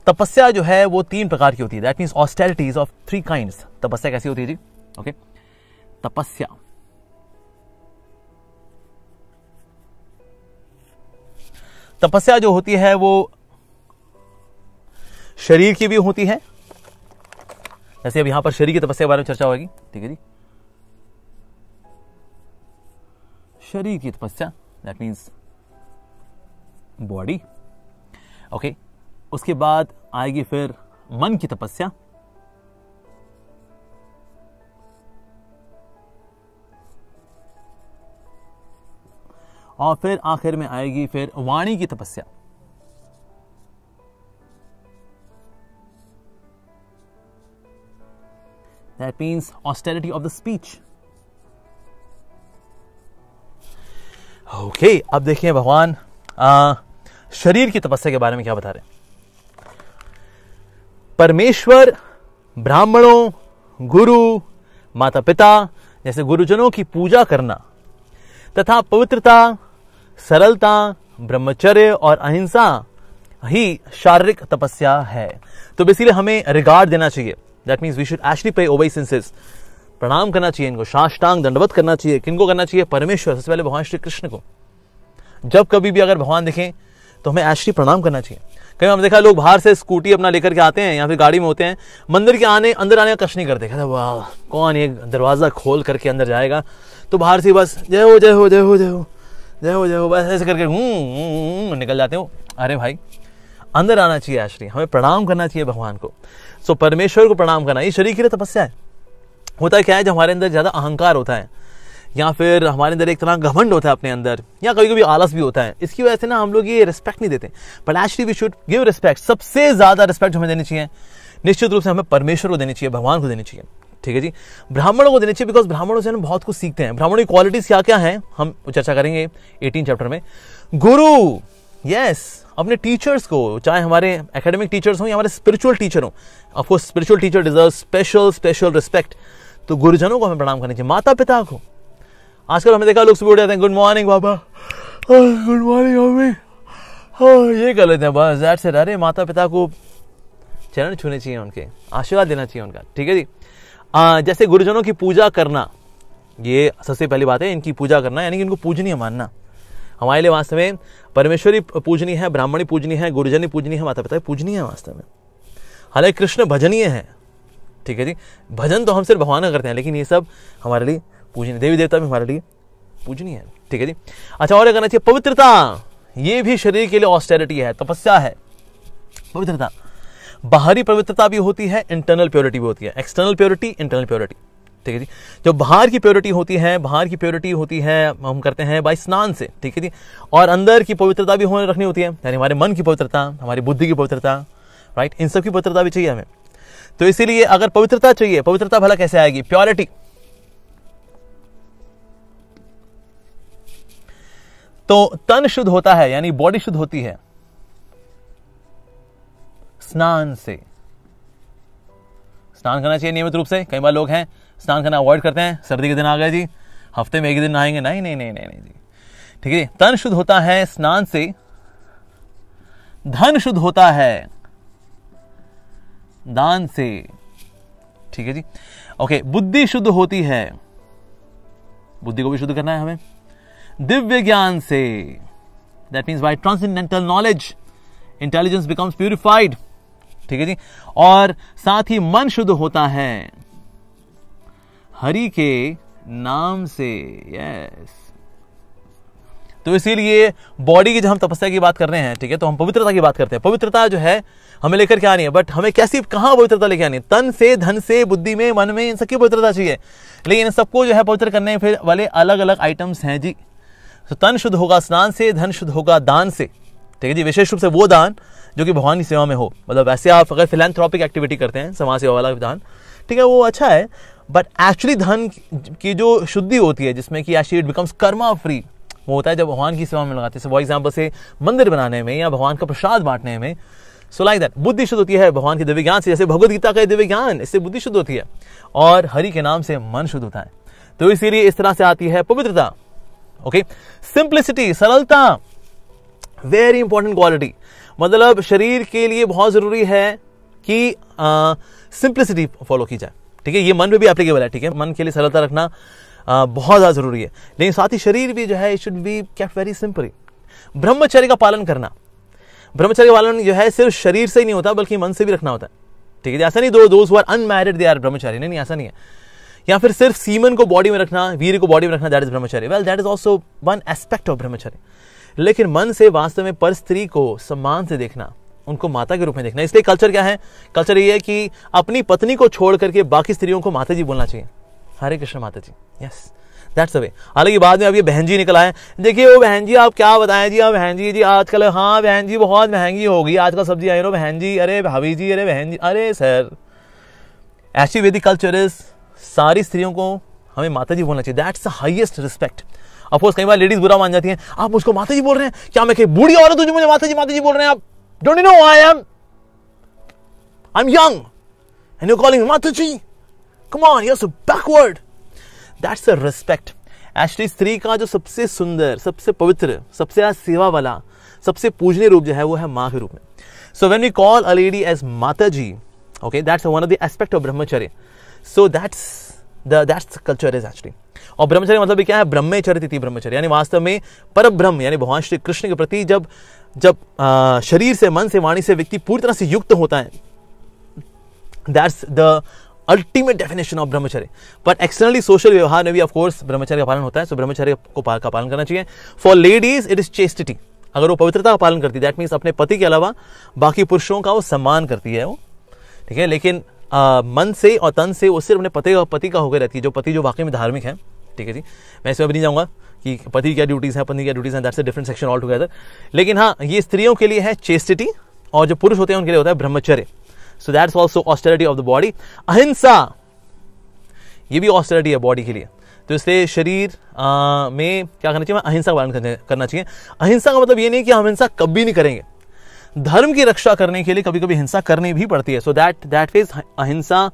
तपस्या जो है वो 3 प्रकार की होती है. That means austerities of 3 kinds. तपस्या कैसी होती है जी? ओके तपस्या तपस्या जो होती है वो शरीर की भी होती है, जैसे अब यहां पर शरीर की तपस्या के बारे में चर्चा होगी. ठीक है जी. शरीर की तपस्या दैट मीन्स बॉडी. ओके उसके बाद आएगी फिर मन की तपस्या, और फिर आखिर में आएगी फिर वाणी की तपस्या. That means austerity of the speech. Okay, अब देखिए भगवान शरीर की तपस्या के बारे में क्या बता रहे हैं. परमेश्वर, ब्राह्मणों, गुरु, माता पिता जैसे गुरुजनों की पूजा करना तथा पवित्रता, सरलता, ब्रह्मचर्य और अहिंसा ही शारीरिक तपस्या है. तो बेसिकली हमें रिगार्ड देना चाहिए. That means we should actually pay obeisances. प्रणाम करना चाहिए इनको, साष्टांग दंडवत करना चाहिए. किनको करना चाहिए? परमेश्वर, सबसे पहले भगवान श्री कृष्ण को. जब कभी भी अगर भगवान दिखें तो हमें एक्चुअली प्रणाम करना चाहिए. कई हमने देखा लोग बाहर से स्कूटी अपना लेकर के आते हैं या फिर गाड़ी में होते हैं, मंदिर के अंदर आने का कष्ट नहीं करते. कहते वाह कौन ये दरवाजा खोल करके अंदर जाएगा, तो बाहर से बस जय हो जय हो जय हो जय हो जय हो जय हो बस ऐसे करके निकल जाते हो. अरे भाई अंदर आना चाहिए. एक्चुअली हमें प्रणाम करना चाहिए भगवान को. सो परमेश्वर को प्रणाम करना ये शरीर की तपस्या है. होता क्या है जब हमारे अंदर ज्यादा अहंकार होता है या फिर हमारे अंदर एक तरह घमंड होता है अपने अंदर, या कभी कभी आलस भी होता है, इसकी वजह से ना हम लोग ये रिस्पेक्ट नहीं देते. But actually we should give respect. सबसे ज्यादा रिस्पेक्ट हमें देनी चाहिए निश्चित रूप से हमें परमेश्वर को देनी चाहिए, भगवान को देनी चाहिए. ठीक है जी. ब्राह्मणों को देनी चाहिए बिकॉज ब्राह्मणों से हम बहुत कुछ सीखते हैं. ब्राह्मणों की क्वालिटीज क्या क्या है हम चर्चा करेंगे 18 चैप्टर में. गुरु, यस अपने टीचर्स को, चाहे हमारे एकेडमिक टीचर्स हो या हमारे स्पिरिचुअल टीचर हो, of course spiritual teacher deserve special respect. तो गुरुजनों को हमें प्रणाम करना चाहिए. माता पिता को, आजकल हमें देखा लोग सुबह उठ जाते हैं, गुड मॉर्निंग बाबा, गुड मॉर्निंग मम्मी, ये कर लेते हैं बस, दैट्स इट. अरे माता पिता को चरण छूने चाहिए, उनके आशीर्वाद देना चाहिए उनका. ठीक है जी. जैसे गुरुजनों की पूजा करना, ये सबसे पहली बात है, इनकी पूजा करना यानी कि इनको पूजनीय मानना. हमारे लिए वास्तव में परमेश्वरी पूजनीय है, ब्राह्मणी पूजनीय है, गुरुजनी पूजनीय है, माता पिता पूजनीय है वास्तव में. हालांकि कृष्ण भजनीय है. ठीक है जी. भजन तो हम सिर्फ भगवान का करते हैं, लेकिन ये सब हमारे लिए पूजनीय, देवी देवता भी हमारे लिए पूजनीय है. ठीक है जी. अच्छा और करना चाहिए पवित्रता. ये भी शरीर के लिए ऑस्टेरिटी है, तपस्या है. पवित्रता, बाहरी पवित्रता भी होती है, इंटरनल प्योरिटी भी होती है. External purity, internal purity. ठीक है जी. जो बाहर की प्योरिटी होती है, हम करते हैं बाय स्नान से. ठीक है जी. और अंदर की पवित्रता भी रखनी होती है, यानी हमारे मन की पवित्रता, हमारी बुद्धि की पवित्रता, राइट, इन सब की पवित्रता भी चाहिए हमें. तो इसीलिए अगर पवित्रता चाहिए, पवित्रता भला कैसे आएगी? प्योरिटी. तो तन शुद्ध होता है यानी बॉडी शुद्ध होती है स्नान से. स्नान करना चाहिए नियमित रूप से. कई बार लोग हैं स्नान करना अवॉइड करते हैं, सर्दी के दिन आ गए जी, हफ्ते में एक दिन नहाएंगे. नहीं जी. ठीक है. तन शुद्ध होता है स्नान से धन शुद्ध होता है दान से, ठीक है जी। ओके, बुद्धि शुद्ध होती है, बुद्धि को भी शुद्ध करना है हमें, दिव्य ज्ञान से, that means by transcendental knowledge intelligence becomes purified, ठीक है जी। और साथ ही मन शुद्ध होता है हरि के नाम से, यस। तो इसीलिए बॉडी की जब हम तपस्या की बात कर रहे हैं, ठीक है, तो हम पवित्रता की बात करते हैं। पवित्रता जो है हमें लेकर के आनी है, बट हमें कैसी, कहां पवित्रता लेके आनी है? तन से, धन से, बुद्धि में, मन में, इन सबकी पवित्रता चाहिए। लेकिन इन सबको जो है पवित्र करने फिर वाले अलग अलग आइटम्स हैं जी। तो तन शुद्ध होगा स्नान से, धन शुद्ध होगा दान से, ठीक है जी। विशेष रूप से वो दान जो कि भगवान की सेवा में हो, मतलब वैसे आप अगर फिलैंथ्रोपिक एक्टिविटी करते हैं, समाज सेवा वाला दान, ठीक है, वो अच्छा है, बट एक्चुअली धन की जो शुद्धि होती है, जिसमें कि actually it becomes Karma free, वो होता है जब भगवान की सेवा में लगाते हैं। फॉर एग्जाम्पल से मंदिर बनाने में या भगवान का प्रसाद बांटने में, सो लाइक दैट। बुद्धि शुद्ध होती है भगवान के दिव्य ज्ञान से, जैसे भगवद गीता का दिव्य ज्ञान, इससे बुद्धि शुद्ध होती है, और हरि के नाम से मन शुद्ध होता है। तो इसीलिए इस तरह से आती है पवित्रता। ओके, सिंप्लिसिटी, सरलता, वेरी इंपॉर्टेंट क्वालिटी। मतलब शरीर के लिए बहुत जरूरी है कि सिंप्लिसिटी फॉलो की जाए, ठीक है। ये मन पे भी एप्लीकेबल है, ठीक है। मन के लिए सरलता रखना बहुत ज्यादा जरूरी है, लेकिन साथ ही शरीर भी जो है it should be kept very simple. ब्रह्मचर्य का पालन करना, ब्रह्मचर्य का पालन जो है सिर्फ शरीर से ही नहीं होता, बल्कि मन से भी रखना होता है, ठीक है। ऐसा नहीं those who are unmarried they are brahmachari, नहीं, ऐसा नहीं है। या फिर सिर्फ सीमन को बॉडी में रखना, वीर को बॉडी में रखना, दैट इज ब्रह्मचर्य। Well, that is also one aspect of ब्रह्मचर्य। लेकिन मन से वास्तव में पर स्त्री को सम्मान से देखना, उनको माता के रूप में देखना। इसलिए कल्चर क्या है? कल्चर ये है कि अपनी पत्नी को छोड़ करके बाकी स्त्रियों को माता जी बोलना चाहिए। हरे कृष्ण माता जी, यस, दैट्स द वे। हालांकि बाद में अब ये बहन जी निकला है। देखिए वो बहन जी, आप क्या बताएं जी, आप बहन जी आजकल, हाँ बहन जी बहुत महंगी होगी आजकल सब्जी आई रो बहन जी, अरे भाभी जी, अरे बहन जी, अरे सर, ऐसी वैदिक कल्चर इज सारी स्त्रियों को हमें माता जी बोलना चाहिए। That's the highest respect. Of course कई बार लेडीज बुरा मान जाती हैं, आप मुझको माता जी बोल रहे हैं, क्या मैं कहीं बूढ़ी औरत हूं जो मुझे माता जी बोल रहे हैं? आप don't you know I am young and you calling माता जी, come on, you are so backward. That's the respect. Actually स्त्री का जो सबसे सुंदर, सबसे पवित्र, सबसे ज्यादा सेवा वाला, सबसे पूजनीय रूप जो है वो है मां के रूप में। So when we call a lady as माता जी, okay, that's one of the aspect of ब्रह्मचर्य। So that's culture is actually. और ब्रह्मचर्य मतलब क्या है? ब्रह्मचर्य तिथि ब्रह्मचर्य, यानी वास्तव में पर ब्रह्म यानी भगवान श्री कृष्ण के प्रति जब शरीर से, मन से, वाणी से व्यक्ति पूरी तरह से युक्त होता है, that's the ultimate definition of ब्रह्मचर्य। बट एक्सटर्नली सोशल व्यवहार में भी ऑफ कोर्स ब्रह्मचर्य का पालन होता है। सो ब्रह्मचर्य का पालन करना चाहिए। For ladies it is chastity. अगर वो पवित्रता का पालन करती है, दैट मीन्स अपने पति के अलावा बाकी पुरुषों का वो सम्मान करती है वो, ठीक है। लेकिन मन से और तन से वो सिर्फ अपने पति का होकर रहती है, जो पति जो वाकई में धार्मिक है, ठीक है जी। मैं इसमें भी नहीं जाऊंगा कि पति क्या ड्यूटीज है, पत्नी क्या ड्यूटीज है, that's a different section all together. लेकिन हाँ, ये स्त्रियों के लिए है चेस्टिटी, और जो पुरुष होते हैं उनके लिए होता है ब्रह्मचर्य। So that's also austerity of the body. अहिंसा, ये भी ऑस्टेरिटी है बॉडी के लिए। तो इसलिए शरीर में क्या करना चाहिए? अहिंसा का पालन करना चाहिए। अहिंसा का मतलब ये नहीं कि हम हिंसा कभी नहीं करेंगे, धर्म की रक्षा करने के लिए कभी कभी हिंसा करनी भी पड़ती है। सो दैट इज अहिंसा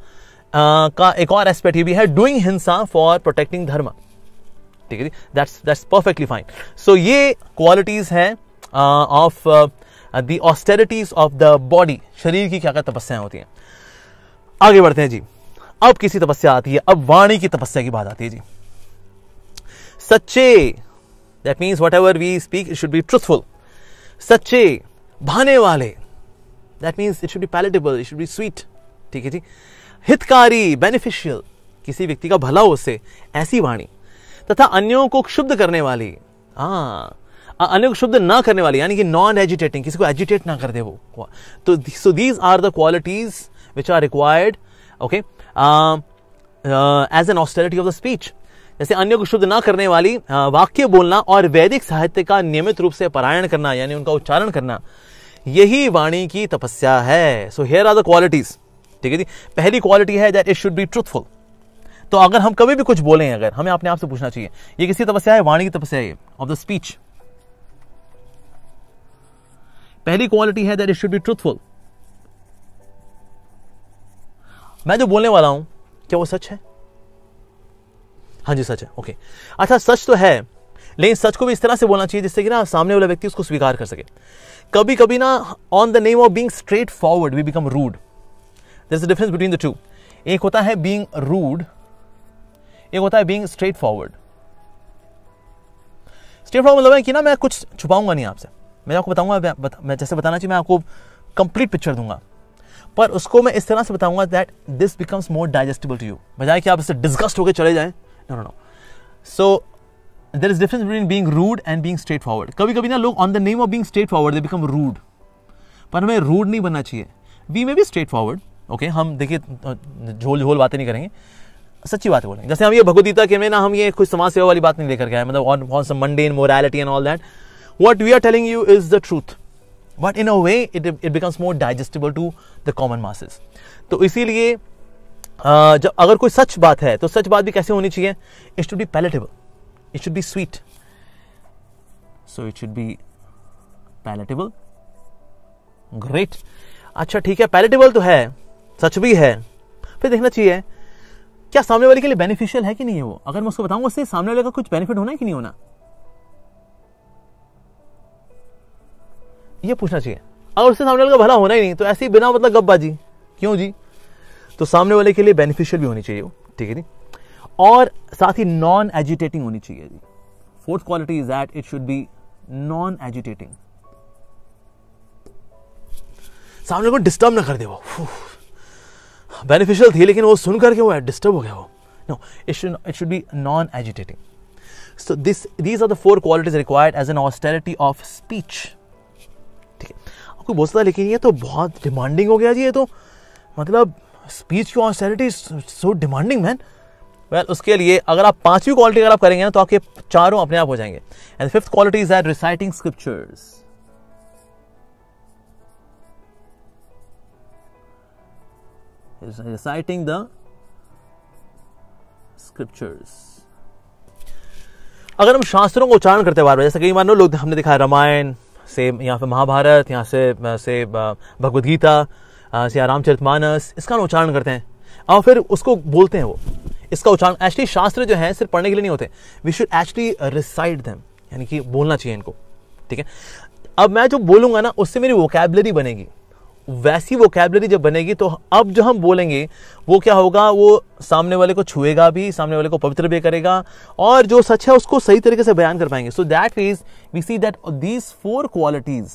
का एक और एस्पेक्ट ये भी है, डूइंग हिंसा फॉर प्रोटेक्टिंग धर्म, ठीक है जी। That's perfectly fine. सो ये क्वालिटीज हैं of the austerities of the body. शरीर की क्या क्या तपस्याएं होती हैं। आगे बढ़ते हैं जी। अब किसी तपस्या आती है, अब वाणी की तपस्या की बात आती है जी। सच्चे, that means whatever we speak it should be truthful. सच्चे, भाने वाले, that means it should be palatable, it should be sweet, ठीक है जी। हितकारी, बेनिफिशियल, किसी व्यक्ति का भला हो उससे, ऐसी वाणी। तथा अन्यों को शुद्ध करने वाली, अन्यों को शुद्ध ना करने वाली, यानी कि नॉन एजिटेटिंग, किसी को एजिटेट ना कर दे वो। तो so these are the qualities which are required, okay, as an austerity of the speech. जैसे अन्यों को शुद्ध ना करने वाली वाक्य बोलना और वैदिक साहित्य का नियमित रूप से पारायण करना, यानी उनका उच्चारण करना, यही वाणी की तपस्या है। So here are the qualities, ठीक है जी। पहली क्वालिटी है that it should be truthful. तो अगर हम कभी भी कुछ बोलें, अगर हमें अपने आप से पूछना चाहिए ये किसी तपस्या है? वाणी की तपस्या है, ऑफ द स्पीच। पहली क्वालिटी है that it should be truthful. मैं जो बोलने वाला हूं क्या वो सच है? हाँ जी सच है, ओके। अच्छा, सच तो है, लेकिन सच को भी इस तरह से बोलना चाहिए जिससे कि ना सामने वाला व्यक्ति उसको स्वीकार कर सके। कभी कभी ना on the name of being straightforward we become rude. There is a difference between the two. एक होता है बीइंग रूड, एक होता है being straightforward. Straightforward मतलब है कि ना मैं कुछ छुपाऊंगा नहीं आपसे, मैं आपको बताऊंगा, मैं जैसे बताना चाहिए मैं आपको कंप्लीट पिक्चर दूंगा, पर उसको मैं इस तरह से बताऊंगा that this becomes more digestible to you, बजाय कि आप इससे डिस्गस्ट होकर चले जाएं। No no no. So there is difference between being rude and being straightforward. कभी कभी ना लोग on the name of being straightforward they become rude, पर हमें रूड नहीं बनना चाहिए। We may be straightforward, okay, हम देखिए झोल झोल बातें नहीं करेंगे, सच्ची बातें बोलेंगे। जैसे हम ये भगवद गीता के में ना हम ये कोई समाज सेवा वाली बात नहीं लेकर के आए, मतलब on some mundane morality and all that. What we are telling you is the truth, but in a way it becomes more digestible to the common masses. तो इसीलिए जब अगर कोई सच बात है तो सच बात भी कैसे होनी चाहिए? It should be palatable, it should be sweet, so it should be palatable. Great, अच्छा ठीक है, पैलेटेबल तो है, सच भी है, फिर देखना चाहिए क्या सामने वाले के लिए बेनिफिशियल है कि नहीं है वो। अगर मैं उसको बताऊंगा उससे सामने वाले का कुछ बेनिफिट होना है कि नहीं होना, ये पूछना चाहिए। अगर उससे सामने वाले का भला होना ही नहीं तो ऐसी बिना मतलब गपबाजी क्यों जी? तो सामने वाले के लिए बेनिफिशियल भी होनी चाहिए वो, ठीक है जी। और साथ ही नॉन एजिटेटिंग होनी चाहिए जी। Fourth quality is that it should be non agitating. सामने को डिस्टर्ब ना कर दे वो, बेनिफिशियल थी लेकिन वो सुन करके वो डिस्टर्ब हो गया वो। No, it should be non agitating. So these are the 4 qualities required as an austerity of speech। ठीक है, आपको बोल सकता है लेकिन ये तो बहुत डिमांडिंग हो गया जी, ये तो मतलब स्पीच की ऑस्टेरिटी सो डिमांडिंग मैन। वेल, उसके लिए अगर आप 5वीं क्वालिटी अगर आप करेंगे ना तो आपके चारों अपने आप हो जाएंगे। And 5th quality is that reciting scriptures. Reciting the scriptures। अगर हम शास्त्रों का उच्चारण करते बार बार, जैसे कई बार लोग हमने देखा है रामायण से, यहाँ पे महाभारत, यहाँ से भगवद गीता से रामचरितमानस, इसका उच्चारण करते हैं और फिर उसको बोलते हैं। वो इसका उच्चारण एक्चुअली शास्त्र जो है सिर्फ पढ़ने के लिए नहीं होते, we should actually recite them, यानी कि बोलना चाहिए इनको, ठीक है। अब मैं जो बोलूंगा ना उससे मेरी वोकैबुलरी बनेगी, वैसी वोकैबुलरी जब बनेगी तो अब जो हम बोलेंगे वो क्या होगा, वो सामने वाले को छुएगा भी, सामने वाले को पवित्र भी करेगा और जो सच है उसको सही तरीके से बयान कर पाएंगे। So that means we see that these 4 qualities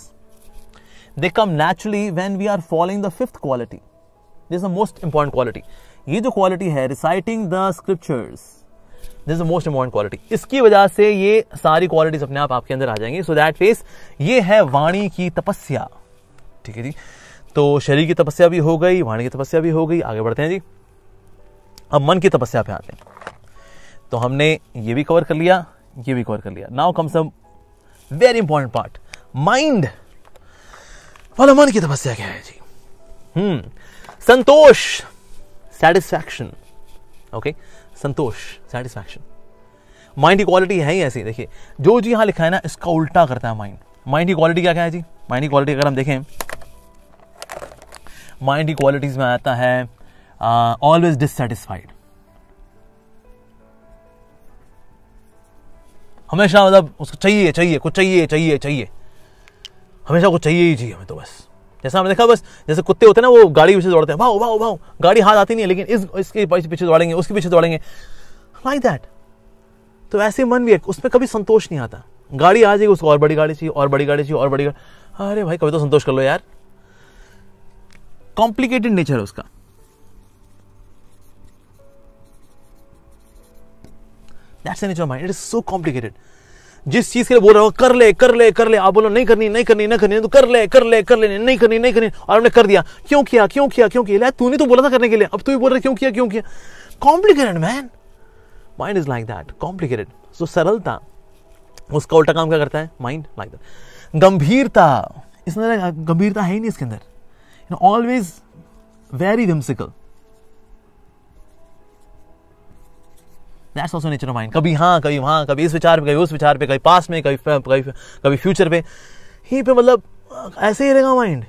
they come naturally when we are following the 5th quality. This is the most important quality. ये जो क्वालिटी है reciting the scriptures, this is the most important quality. इसकी वजह से ये सारी qualities अपने आप आपके अंदर आ जाएंगी। सो दैट मीन्स ये है वाणी की तपस्या, ठीक है जी। तो शरीर की तपस्या भी हो गई, वाणी की तपस्या भी हो गई। आगे बढ़ते हैं जी, अब मन की तपस्या पे आते हैं। तो हमने ये भी कवर कर लिया, ये भी कवर कर लिया। Now comes a very important part, mind वाला मन की तपस्या क्या है जी? संतोष, सेटिस्फैक्शन, ओके, संतोष, सेटिस्फैक्शन। माइंड की क्वालिटी है ही ऐसी। देखिए जो जी यहां लिखा है ना इसका उल्टा करता है माइंड। माइंड की क्वालिटी क्या क्या है जी? माइंड की क्वालिटी अगर हम देखें, माइंड की क्वालिटीज में आता है ऑलवेज डिससेटिस्फाइड, हमेशा मतलब उसको चाहिए चाहिए कुछ चाहिए चाहिए चाहिए, हमेशा कुछ चाहिए ही चाहिए हमें। तो बस जैसा हमने देखा, बस जैसे कुत्ते होते हैं ना, वो गाड़ी पीछे दौड़ते हैं, भाओ भाओ भाओ, गाड़ी हाथ आती नहीं है लेकिन इसके पीछे दौड़ेंगे, उसके पीछे दौड़ेंगे, लाइक दैट। तो ऐसे मन भी है, उसमें कभी संतोष नहीं आता। गाड़ी आ जाएगी, उसको और बड़ी गाड़ी चाहिए, और बड़ी गाड़ी चाहिए, और बड़ी गाड़ी। अरे भाई कभी तो संतोष कर लो यार। कॉम्प्लिकेटेड नेचर है उसका। That's the nature of mind, it is so complicated. जिस चीज के लिए बोल रहा हो कर ले कर ले कर ले, आप बोलो नहीं करनी नहीं करनी नहीं करनी, तो कर ले कर ले कर ले, नहीं करनी नहीं करनी, और हमने कर दिया। क्यों किया क्यों किया क्यों किया? तूने तो बोला था करने के लिए, अब तू ही बोल रहा क्यों किया क्यों किया? Complicated man, mind is like that, complicated. So सरलता, उसका उल्टा काम क्या करता है माइंड, लाइक दैट। गंभीरता, इसमें गंभीरता है ही नहीं इसके अंदर, always very whimsical। That's also nature of mind। कभी हाँ कभी वहां, कभी इस विचार पे, कभी उस विचार पे, कभी पास में, कभी फ्यूचर पे, ही पे, मतलब ऐसे ही रहेगा माइंड।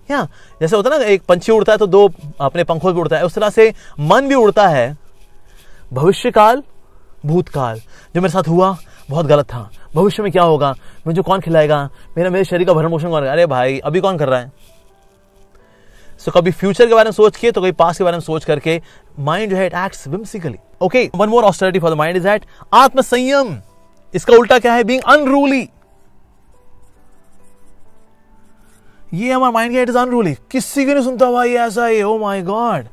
क्या जैसे होता है ना, एक पंछी उड़ता है तो 2 अपने पंखों पे उड़ता है, उस तरह से मन भी उड़ता है। भविष्यकाल, भूतकाल, जो मेरे साथ हुआ, बहुत गलत था, भविष्य में क्या होगा, मुझे कौन खिलाएगा, मेरे शरीर का भरण पोषण कौन करेगा। अरे भाई अभी कौन कर रहा है? सो कभी फ्यूचर के बारे में सोच के तो कभी पास्ट के बारे में सोच करके माइंड जो है it acts whimsically. Okay, one more austerity for the mind is that आत्मसंयम. इसका उल्टा क्या है? Being unruly. ये हमारा माइंड क्या, इट इज अनरूली. किसी को नहीं सुनता भाई ऐसा है. Oh my God,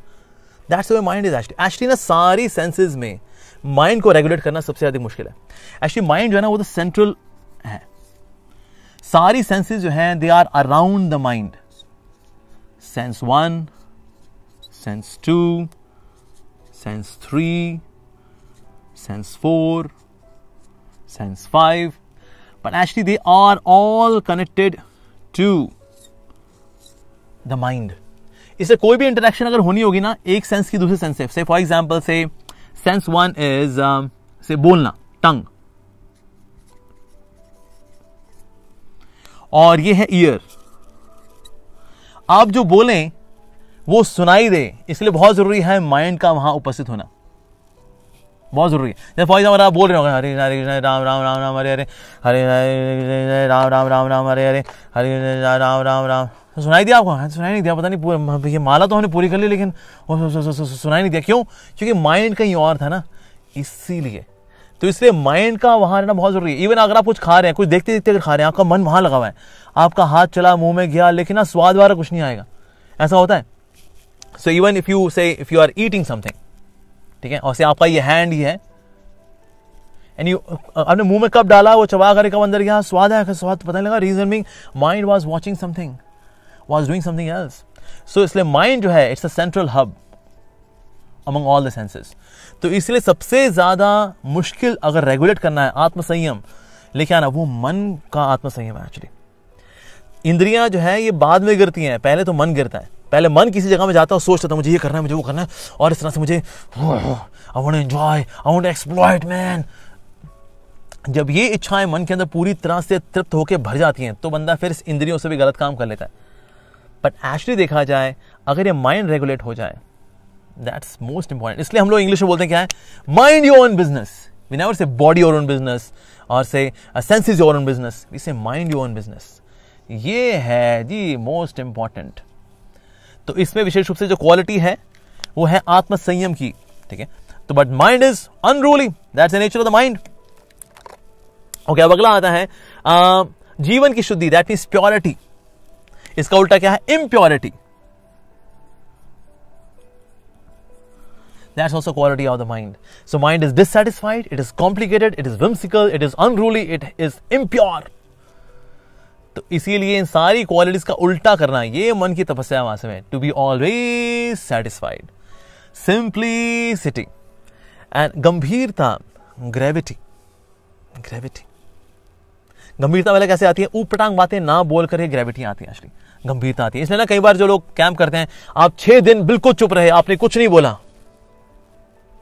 that's the way mind is actually ना सारी सेंसेस में माइंड को रेगुलेट करना सबसे अधिक मुश्किल है. एक्चुअली माइंड जो है ना वो तो सेंट्रल है. सारी सेंसेस जो हैं they are around the mind. Sense 1, sense 2, sense 3, sense 4, sense 5, but actually they are all connected to the mind. इससे कोई भी इंटरेक्शन अगर होनी होगी ना एक सेंस की दूसरे सेंस से फॉर एग्जाम्पल से सेंस 1 इज से बोलना, टंग, और ये है ईयर. आप जो बोलें वो सुनाई दे, इसलिए बहुत जरूरी है माइंड का वहां उपस्थित होना. बहुत जरूरी है. जैसे फॉर एग्जाम्पल आप बोल रहे हो हरे हरे कृष्ण राम राम राम राम हरे हरे हरे हरे राम राम राम राम हरे हरे हरे राम राम राम. सुनाई दिया आपको? सुनाई नहीं दिया. पता नहीं पूरा ये माला तो हमने पूरी कर ली लेकिन सुनाई नहीं दिया. क्यों? क्योंकि माइंड कहीं और था ना, इसीलिए. तो इसलिए माइंड का वहां रहना बहुत जरूरी है. इवन अगर आप कुछ खा रहे हैं, कुछ देखते देखते अगर खा रहे हैं, आपका मन वहां लगा हुआ है, आपका हाथ चला मुंह में गया लेकिन ना स्वाद वाला कुछ नहीं आएगा. ऐसा होता है. So even if you are eating something, ठीक है, और से आपका ये हैंड ही है एंड यू आपने मुंह में कब डाला, वो चबा कर कब अंदर गया, स्वाद आया, स्वाद पता नहीं लगा. Reason being mind was watching something, was doing something else. So इसलिए माइंड जो है it's a central hub among all the senses. तो इसलिए सबसे ज्यादा मुश्किल अगर रेगुलेट करना है, आत्मसंयम लेके आना, वो मन का आत्मसंयम है. एक्चुअली इंद्रियां जो है ये बाद में गिरती हैं, पहले तो मन गिरता है. पहले मन किसी जगह में जाता है और सोचता था मुझे ये करना है, मुझे वो करना है, और इस तरह से मुझे I want to enjoy, I want to exploit man. जब ये इच्छाएं मन के अंदर पूरी तरह से तृप्त होकर भर जाती हैं तो बंदा फिर इस इंद्रियों से भी गलत काम कर लेता है. बट एक्चुअली देखा जाए अगर ये माइंड रेगुलेट हो जाए, दैट्स मोस्ट इंपॉर्टेंट. इसलिए हम लोग इंग्लिश में बोलते हैं क्या है, mind your own business. We never say body your own business और say senses your own business. We say mind your own business. ये है जी मोस्ट इंपॉर्टेंट. तो इसमें विशेष रूप से जो क्वालिटी है वो है आत्मसंयम की. ठीक है, तो but mind is unruly, that's the nature of the mind. Okay, अब अगला आता है जीवन की शुद्धि, दैट मीन्स प्योरिटी. इसका उल्टा क्या है, impurity. That's also quality of the mind. So mind is dissatisfied, it is complicated, it is whimsical, it is unruly, it is impure. तो इसीलिए इन सारी क्वालिटीज का उल्टा करना ये मन की तपस्या वास्तव में. To be always satisfied, simplicity and गंभीरता, ग्रेविटी. ग्रेविटी, गंभीरता वाले कैसे आती है, ऊटपटांग बातें ना बोल कर ग्रेविटी आती है. एक्चुअली गंभीरता आती है. इसलिए ना कई बार जो लोग कैंप करते हैं, आप 6 दिन बिल्कुल चुप रहे, आपने कुछ नहीं बोला,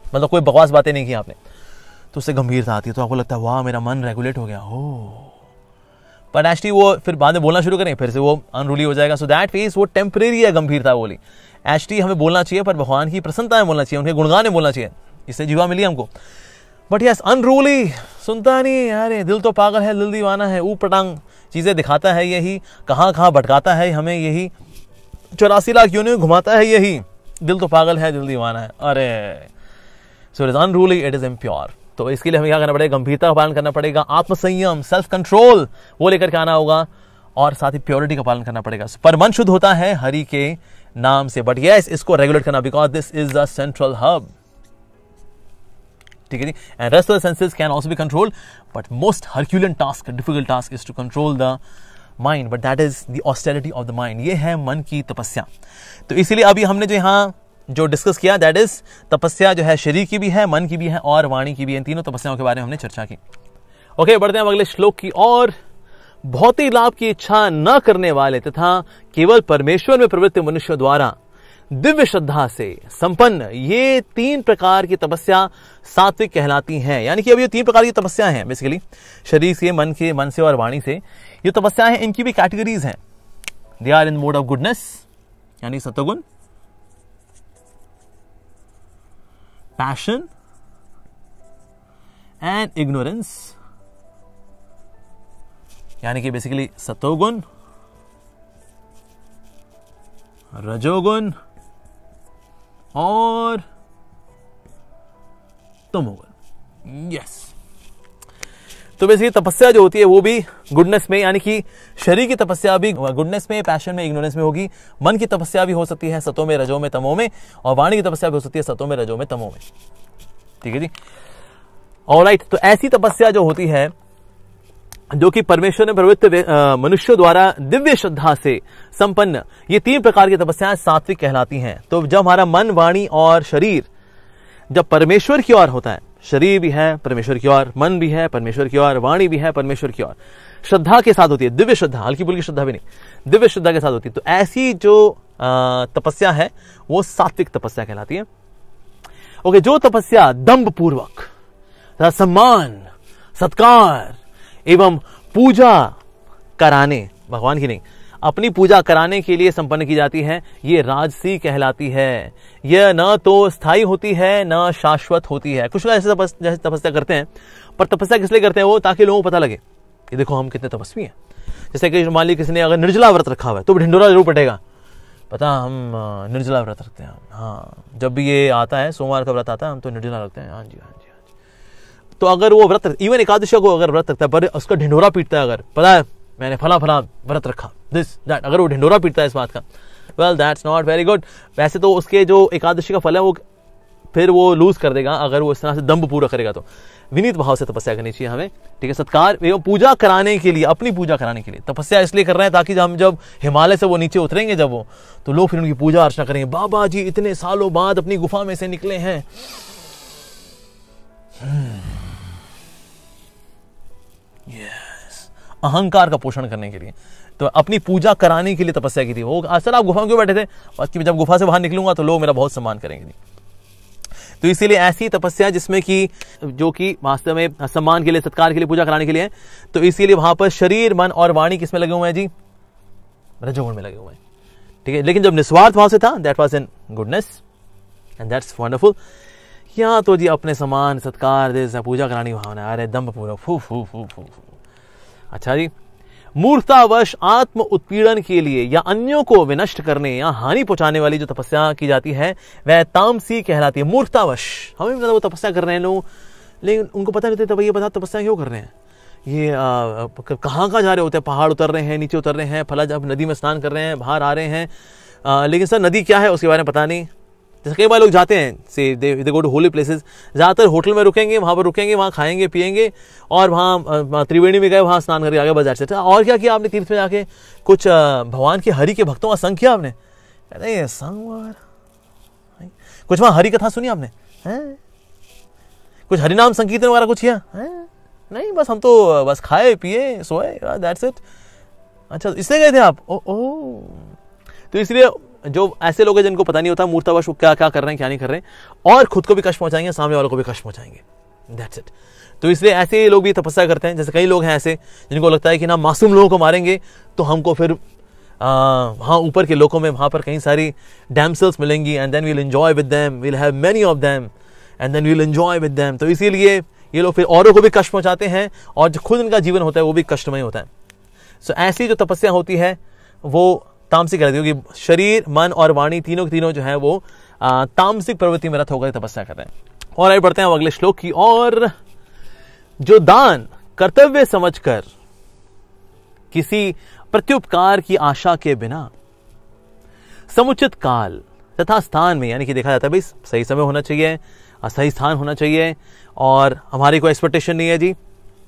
मतलब कोई बकवास बातें नहीं की आपने, तो उससे गंभीरता आती है. तो आपको लगता है वाह मेरा मन रेगुलेट हो गया हो. पर एक्चुअली वो फिर बाद में बोलना शुरू करें, फिर से वो अनरूली हो जाएगा. सो दैट फेस वो टेम्परेरी है गंभीरता बोली. एक्चुअली हमें बोलना चाहिए, पर भगवान की प्रसन्नता में बोलना चाहिए, उनके गुणगान में बोलना चाहिए, इससे जीवा मिली हमको. बट यस अनरूली, सुनता नहीं. अरे दिल तो पागल है, दिल दीवाना है, ऊट पटांग चीजें दिखाता है यही, कहाँ कहाँ भटकाता है हमें यही, 84 लाख यूनियन घुमाता है यही. दिल तो पागल है, दिल दीवाना है. अरे so it is unruly, it is impure. तो इसके लिए हमें क्या करना पड़ेगा, गंभीरता का पालन करना पड़ेगा, आत्मसंयम, सेल्फ कंट्रोल वो लेकर के आना होगा, और साथ ही प्योरिटी का पालन करना पड़ेगा. पर मन शुद्ध होता है हरि के नाम से. बट यस इसको रेगुलेट करना, because this is the central hub. ठीक है जी. And rest of the senses can also be control, but most herculean task, difficult task is to control the mind. But that is the austerity of the mind. ये है मन की तपस्या. तो इसीलिए अभी हमने जो यहाँ जो डिस्कस किया, दैट इज तपस्या जो है शरीर की भी है, मन की भी है और वाणी की भी है. इन तीनों तपस्याओं के बारे में हमने चर्चा की. ओके, बढ़ते हैं अगले श्लोक की और. भौतिक लाभ की इच्छा न करने वाले तथा केवल परमेश्वर में प्रवृत्त मनुष्य द्वारा दिव्य श्रद्धा से संपन्न ये 3 प्रकार की तपस्या सात्विक कहलाती हैं. यानी कि अब ये 3 प्रकार की तपस्या हैं बेसिकली, शरीर से, मन से और वाणी से. ये तपस्या है, इनकी भी कैटेगरीज हैं. They are in mode of goodness यानी सत्वगुण, passion and ignorance यानी कि बेसिकली सतोगुण, रजोगुण और तमोगुण। यस, तो बेसिकली तपस्या जो होती है वो भी गुडनेस में, यानी कि शरीर की तपस्या भी गुडनेस में, पैशन में, इग्नोरेंस में होगी। मन की तपस्या भी हो सकती है सतों में, रजों में, तमों में, और वाणी की तपस्या भी हो सकती है सतों में, रजों में, तमों में। ठीक है जी, ऑलराइट। तो ऐसी तपस्या जो होती है जो कि परमेश्वर ने प्रवृत्त मनुष्यों द्वारा दिव्य श्रद्धा से संपन्न, ये 3 प्रकार की तपस्याएं सात्विक कहलाती हैं। तो जब हमारा मन, वाणी और शरीर जब परमेश्वर की ओर होता है, शरीर भी है परमेश्वर की ओर, मन भी है परमेश्वर की ओर, वाणी भी है परमेश्वर की ओर, श्रद्धा के साथ होती है, दिव्य श्रद्धा, हल्की फुल्की श्रद्धा भी नहीं, दिव्य श्रद्धा के साथ होती है, तो ऐसी जो तपस्या है वो सात्विक तपस्या कहलाती है। ओके, जो तपस्या दंभ पूर्वक, सम्मान, सत्कार एवं पूजा कराने, भगवान की नहीं, अपनी पूजा कराने के लिए संपन्न की जाती है, ये राजसी कहलाती है। यह न तो स्थायी होती है न शाश्वत होती है। कुछ लोग ऐसे तपस्या करते हैं, पर तपस्या किस लिए करते हैं वो, ताकि लोगों को पता लगे कि देखो हम कितने तपस्वी हैं। जैसे कि मान ली किसी ने अगर निर्जला व्रत रखा हुआ है तो ढिंडोरा जरूर पटेगा, पता हम निर्जला व्रत रखते हैं। हाँ, जब भी ये आता है, सोमवार का व्रत आता है, हम तो निर्जला रखते हैं। हाँ जी, हाँ जी, हाँ जी। तो अगर वो व्रत, इवन एकादशी को अगर व्रत रखता है पर उसका ढिंडोरा पीटता है, अगर पता है मैंने फला फला व्रत रखा, दिस दैट, अगर वो ढिंडोरा पीटता है इस बात का, well that's not very good. वैसे तो उसके जो एकादशी का फल है वो फिर वो लूज कर देगा अगर वो इस तरह से दंभ पूरा करेगा। तो विनीत भाव से तपस्या करनी चाहिए हमें। ठीक है, सत्कार एवं पूजा कराने के लिए, अपनी पूजा कराने के लिए तपस्या इसलिए कर रहे हैं ताकि हम जब हिमालय से वो नीचे उतरेंगे जब वो, तो लोग फिर उनकी पूजा अर्चना करेंगे। बाबा जी इतने सालों बाद अपनी गुफा में से निकले हैं। अहंकार का पोषण करने के लिए, तो अपनी पूजा कराने के लिए तपस्या की थी वो। सर आप गुफा में क्यों बैठे थे? कि जब गुफा से बाहर निकलूंगा तो लोग मेरा बहुत सम्मान करेंगे। तो इसीलिए ऐसी तपस्या जिसमें कि जो कि वास्तव में सम्मान के लिए, सत्कार के लिए, पूजा कराने के लिए, तो इसीलिए वहां पर शरीर, मन और वाणी किसमें लगे हुए हैं जी? रजोगुण में लगे हुए हैं। ठीक है, लेकिन जब निस्वार्थ भाव से था, that was in goodness and that's wonderful. यहाँ तो जी अपने सम्मान, सत्कार, जैसे पूजा करानी भावना, अरे दंभ पूरा फू फू फू फू। अच्छा जी, मूर्खतावश आत्म उत्पीड़न के लिए या अन्यों को विनष्ट करने या हानि पहुंचाने वाली जो तपस्या की जाती है वह तामसी कहलाती है। मूर्खतावश, हमें पता वो तपस्या कर रहे हैं लोग, लेकिन उनको पता नहीं था ये बता तपस्या क्यों कर रहे हैं, ये कहाँ जा रहे होते हैं, पहाड़ उतर रहे हैं, नीचे उतर रहे हैं, फला जब नदी में स्नान कर रहे हैं, बाहर आ रहे हैं, लेकिन सर नदी क्या है उसके बारे में पता नहीं। जैसे कई बार लोग जाते हैं, से दे गो टू होली प्लेसेस, ज़्यादातर होटल में रुकेंगे, वहाँ पर रुकेंगे, वहाँ खाएंगे पिएंगे, और वहाँ त्रिवेणी में गए, वहाँ स्नान करके आगे बाजार से। और क्या किया आपने तीर्थ में जाके? कुछ भगवान के हरि के भक्तों का संग किया आपने? कहते हैं संग, कुछ वहाँ हरि कथा सुनी आपने? कुछ हरिनाम संकीर्तन वगैरह कुछ किया? नहीं, बस हम तो बस खाए पिए सोए, दैट्स इट। अच्छा, इसलिए गए थे आप? ओ। तो इसलिए जो ऐसे लोग हैं जिनको पता नहीं होता मूर्खतावश वो क्या क्या कर रहे हैं, क्या नहीं कर रहे हैं, और खुद को भी कष्ट पहुंचाएंगे, सामने वालों को भी कष्ट पहुंचाएंगे, दैट्स इट। तो इसलिए ऐसे लोग भी तपस्या करते हैं। जैसे कई लोग हैं ऐसे जिनको लगता है कि ना मासूम लोगों को मारेंगे तो हमको फिर वहाँ ऊपर के लोगों में वहाँ पर कई सारी डैमसेल्स मिलेंगी, and then we'll enjoy with them, we'll have many of them and then we'll enjoy with them. तो इसीलिए ये लोग फिर औरों को भी कष्ट पहुंचाते हैं, और जो खुद इनका जीवन होता है वो भी कष्टमय होता है। सो ऐसी जो तपस्या होती है वो तामसिक कहती है, क्योंकि शरीर, मन और वाणी तीनों के तीनों जो है वो तामसिक प्रवृत्ति में रत होकर तपस्या कर रहे हैं। और आगे बढ़ते हैं अगले श्लोक की और। जो दान कर्तव्य समझकर किसी प्रत्युपकार की आशा के बिना समुचित काल तथा स्थान में, यानी कि देखा जाता है भाई सही समय होना चाहिए, सही स्थान होना चाहिए, और हमारी कोई एक्सपेक्टेशन नहीं है जी,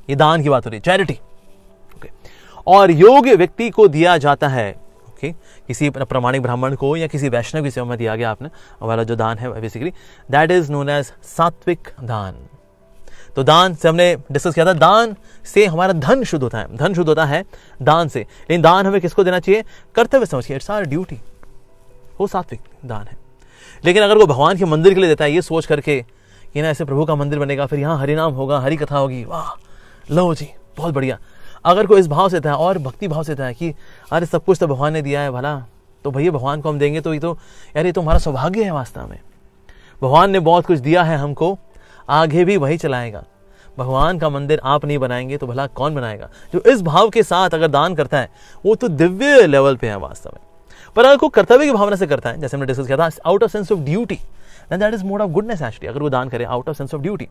ये दान की बात हो रही है, चैरिटी। ओके, और योग्य व्यक्ति को दिया जाता है। ओके, किसी प्रमाणिक ब्राह्मण को या किसी वैष्णव की सेवा में दिया गया आपने वाला जो दान है, basically that is known as सात्विक दान। तो दान से हमने डिस्कस किया था, दान से हमारा धन शुद्ध होता है, धन शुद्ध होता है दान से। लेकिन दान हमें किसको देना चाहिए? कर्तव्य समझ के, इट्स आवर ड्यूटी, वो सात्विक दान है। लेकिन अगर वो भगवान के मंदिर के लिए देता है ये सोच करके कि ना ऐसे प्रभु का मंदिर बनेगा, फिर यहाँ हरिनाम होगा, हरि कथा होगी, वाह लो जी बहुत बढ़िया, अगर कोई इस भाव से था और भक्ति भाव से था कि अरे सब कुछ तो भगवान ने दिया है भला, तो भैया भगवान को हम देंगे तो ये तो यार ये तो हमारा सौभाग्य है, वास्तव में भगवान ने बहुत कुछ दिया है हमको, आगे भी वही चलाएगा। भगवान का मंदिर आप नहीं बनाएंगे तो भला कौन बनाएगा। जो इस भाव के साथ अगर दान करता है वो तो दिव्य लेवल पे है वास्तव में। पर अगर कोई कर्तव्य की भावना से करता है, जैसे हमने डिस्कस किया था, out of sense of duty, then that is mode of goodness actually. अगर वो दान करे out of sense of duty,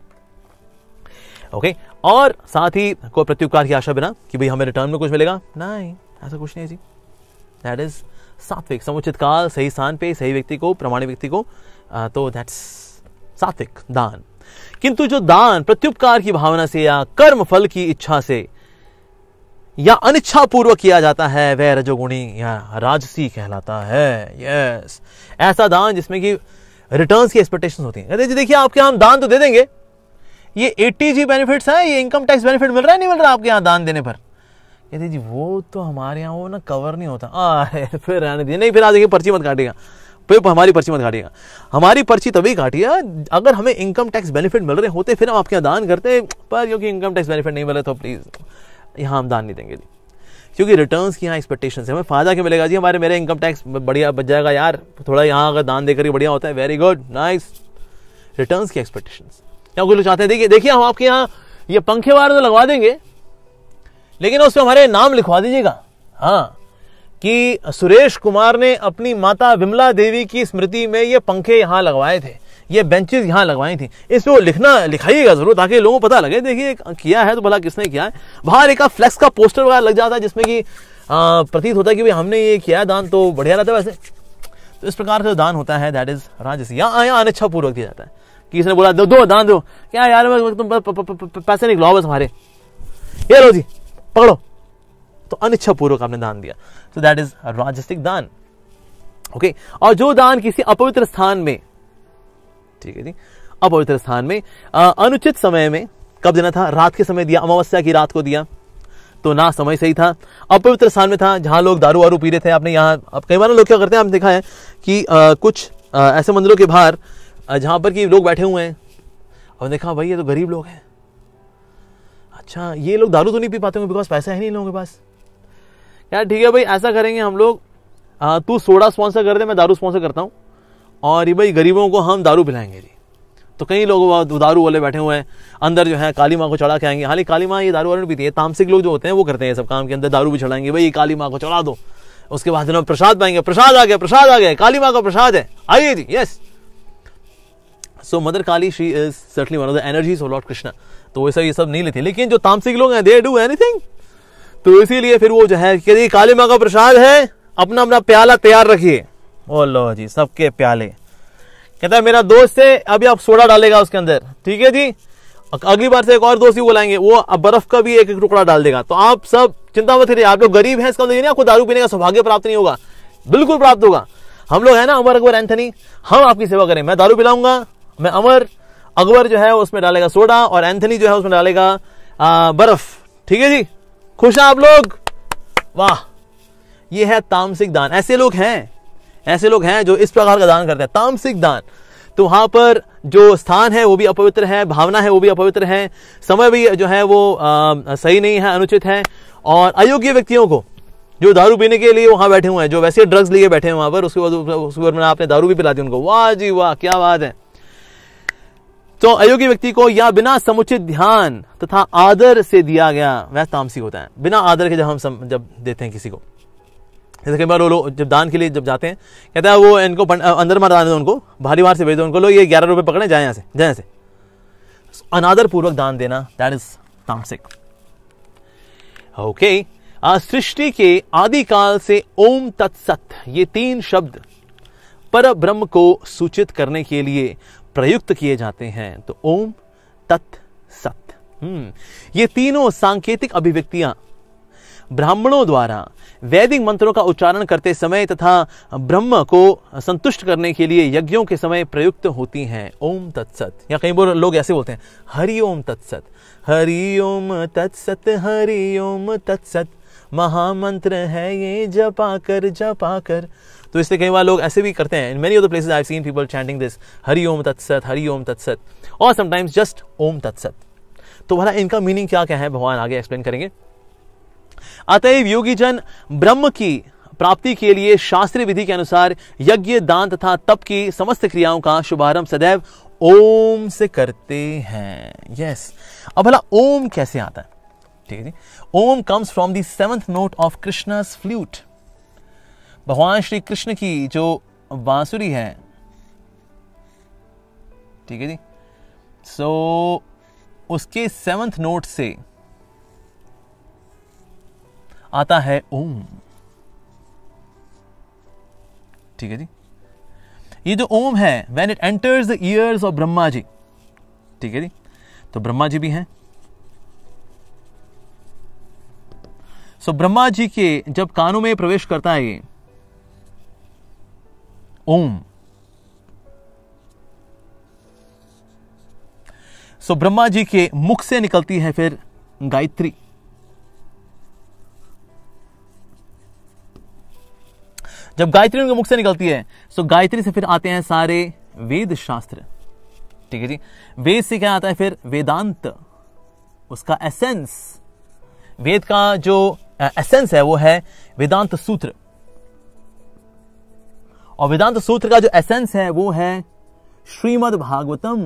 okay, और साथ ही कोई प्रत्युपकार की आशा बिना कि भाई हमें रिटर्न में कुछ मिलेगा, नहीं, ऐसा कुछ नहीं है जी। दैट इज सात्विक, समुचित काल, सही स्थान पे, सही व्यक्ति को, प्रमाणित व्यक्ति को, तो दैट्स सात्विक दान। किंतु जो दान प्रत्युपकार की भावना से या कर्म फल की इच्छा से या अनिच्छा पूर्वक किया जाता है वह रजोगुणी या राजसी कहलाता है। यस, ऐसा दान जिसमें कि रिटर्न्स की एक्सपेक्टेशंस होती हैं। कहते जी देखिए आपके हम दान तो दे देंगे, ये 80G बेनिफिट्स है, ये इनकम टैक्स बेनिफिट मिल रहा है नहीं मिल रहा आपके यहाँ दान देने पर। कहते जी वो तो हमारे यहाँ वो ना कवर नहीं होता। फिर रहने दीजिए, नहीं फिर आ देखिए पर्ची मत काटिएगा, फिर हमारी पर्ची मत काटिएगा। हमारी पर्ची तभी काटिए अगर हमें इनकम टैक्स बेनिफिट मिल रहे होते फिर हम आपके यहाँ दान करते, पर क्योंकि इनकम टैक्स बेनिफिट नहीं मिले तो प्लीज यहाँ हम दान नहीं देंगे जी, क्योंकि रिटर्न्स की यहाँ एक्सपेक्टेशंस है। हमें फायदा क्या मिलेगा जी, मेरे इनकम टैक्स बढ़िया बच जाएगा यार, थोड़ा यहाँ अगर दान देकर बढ़िया होता है, वेरी गुड, नाइस। रिटर्न्स की एक्सपेक्टेशंस, क्या कोई लोग चाहते हैं देखिए हम आपके यहाँ ये पंखे वाले तो लगवा देंगे लेकिन उसमें हमारे नाम लिखवा दीजिएगा, हाँ, कि सुरेश कुमार ने अपनी माता विमला देवी की स्मृति में ये पंखे यहाँ लगवाए थे, ये बेंचेस यहाँ लगवाई थी, इसमें वो लिखाइएगा जरूर ताकि लोगों को पता लगे देखिए किया है तो भला किसने किया है। बाहर एक फ्लेक्स का पोस्टर वगैरह लग जाता है जिसमें कि प्रतीत होता है कि भाई हमने ये किया है दान, तो बढ़िया रहता है वैसे। तो इस प्रकार का दान होता है दैट इज राजसी, यहाँ अनिच्छा पूर्वक दिया जाता है। किसी ने बोला दो दान दो, क्या यार तुम पैसे निकलाओ बस हमारे, ये लो जी पकड़ो, तो अनिच्छा पूर्वक आपने दान दिया, तो दैट इज राजसिक दान, ओके। और जो दान किसी अपवित्र स्थान में, ठीक है जी, अपवित्र स्थान में अनुचित समय में, कब देना था, रात के समय दिया, अमावस्या की रात को दिया, तो ना समय सही था, अपवित्र स्थान में था जहां लोग दारू वारू पी रहे थे। आपने यहाँ अब कई बार लोग क्या करते हैं, आपने देखा है कि कुछ ऐसे मंदिरों के बाहर जहां पर कि लोग बैठे हुए हैं और देखा भाई ये तो गरीब लोग हैं, अच्छा ये लोग दारू तो नहीं पी पाते होंगे बिकॉज पैसा है नहीं लोगों के पास, यार ठीक है भाई ऐसा करेंगे हम लोग, तू सोडा स्पॉन्सर कर दे, मैं दारू स्पॉन्सर करता हूँ, और ये भाई गरीबों को हम दारू पिलाएंगे जी। तो कई लोग दारू वाले बैठे हुए हैं, अंदर जो है काली माँ को चढ़ा के आएंगे। हालांकि काली माँ ये दारू वाले नहीं पीती है, तामसिक लोग जो होते हैं वो करते हैं सब काम के अंदर दारू भी चढ़ाएंगे, भाई काली माँ को चढ़ा दो, उसके बाद जब प्रसाद पाएंगे, प्रसाद आ गया, काली माँ का प्रसाद है, आइए जी, yes. So mother Kali she is certainly one of the energies of lord Krishna, तो वैसा ये सब नहीं लेती, लेकिन जो तामसिक लोग हैं दे डू एनीथिंग, तो इसीलिए फिर वो जो है कि काली माँ का प्रसाद है, अपना अपना प्याला तैयार रखिए, ओ लो जी सबके प्याले, कहता है मेरा दोस्त है अभी आप सोडा डालेगा उसके अंदर, ठीक है जी, अगली बार से एक और दोस्त भी बुलाएंगे, वो अब बर्फ का भी एक एक टुकड़ा डाल देगा, तो आप सब चिंता मत करिए, आप लोग गरीब हैं इसका मतलब आपको दारू पीने का सौभाग्य प्राप्त नहीं होगा, बिल्कुल प्राप्त होगा। हम लोग है ना अमर अकबर एंथनी, हम आपकी सेवा करें, मैं दारू पिलाऊंगा, मैं अमर अकबर जो है उसमें डालेगा सोडा और एंथनी जो है उसमें डालेगा बर्फ, ठीक है जी, खुश हैं आप लोग, वाह। ये है तामसिक दान, ऐसे लोग हैं जो इस प्रकार का दान करते हैं, तामसिक दान। तो वहां पर जो स्थान है वो भी अपवित्र है, भावना है वो भी अपवित्र है, समय भी जो है वो सही नहीं है, अनुचित है, और अयोग्य व्यक्तियों को जो दारू पीने के लिए वहां बैठे हुए हैं, जो वैसे ड्रग्स लिए बैठे हैं वहां पर, उसके बाद आपने दारू भी पिला दी उनको, वाह जी वाह क्या बात है। तो अयोग्य व्यक्ति को या बिना समुचित ध्यान तथा आदर से दिया गया वह तामसिक होता है। बिना आदर के जब देते हैं किसी को, जैसे कई बार वो लोग जब दान के लिए जब जाते हैं, कहता है वो इनको अंदर मत आने दो, उनको भारी मार से भेज दो, उनको लो ये 11 रुपए पकड़े, जाए यहाँ से। अनादर पूर्वक दान देना दैट इज तामसिक, ओके। सृष्टि के आदिकाल से ओम तत्सत ये 3 शब्द पर ब्रह्म को सूचित करने के लिए प्रयुक्त किए जाते हैं। तो ओम तत् सत, ये तीनों सांकेतिक अभिव्यक्तियां ब्राह्मणों द्वारा वैदिक मंत्रों का उच्चारण करते समय तथा ब्रह्म को संतुष्ट करने के लिए यज्ञों के समय प्रयुक्त होती हैं। ओम तत्सत, या कई बार लोग ऐसे बोलते हैं हरि ओम तत्सत, हरि ओम तत्सत, हरि ओम तत्सत, महामंत्र है ये जपा कर। तो इससे कई बार लोग ऐसे भी करते हैं, in many of the places I have seen people chanting this Hari Om तत्सत, हरि ओम तत्सत, और समटाइम्स जस्ट ओम तत्सत। तो भला इनका मीनिंग क्या क्या है भगवान आगे एक्सप्लेन करेंगे। अतएव योगी जन ब्रह्म की प्राप्ति के लिए शास्त्रीय विधि के अनुसार यज्ञ, दान तथा तप की समस्त क्रियाओं का शुभारंभ सदैव ओम से करते हैं। यस, अब भला ओम कैसे आता है? ठीक है जी, Om comes from the 7th note of Krishna's flute. भगवान श्री कृष्ण की जो बांसुरी है, ठीक है जी, सो उसके 7th नोट से आता है ओम। ठीक है जी, ये जो ओम है, when it enters the ears of Brahma ji, ठीक है जी, तो ब्रह्मा जी भी हैं। सो ब्रह्मा जी के जब कानों में प्रवेश करता है ये ओम, सो ब्रह्मा जी के मुख से निकलती है फिर गायत्री। जब गायत्री उनके मुख से निकलती है, सो गायत्री से फिर आते हैं सारे वेद शास्त्र। ठीक है जी, वेद से क्या आता है फिर? वेदांत, उसका एसेंस, वेद का जो एसेंस है वो है वेदांत सूत्र, और वेदांत सूत्र का जो एसेंस है वो है श्रीमद् भागवतम।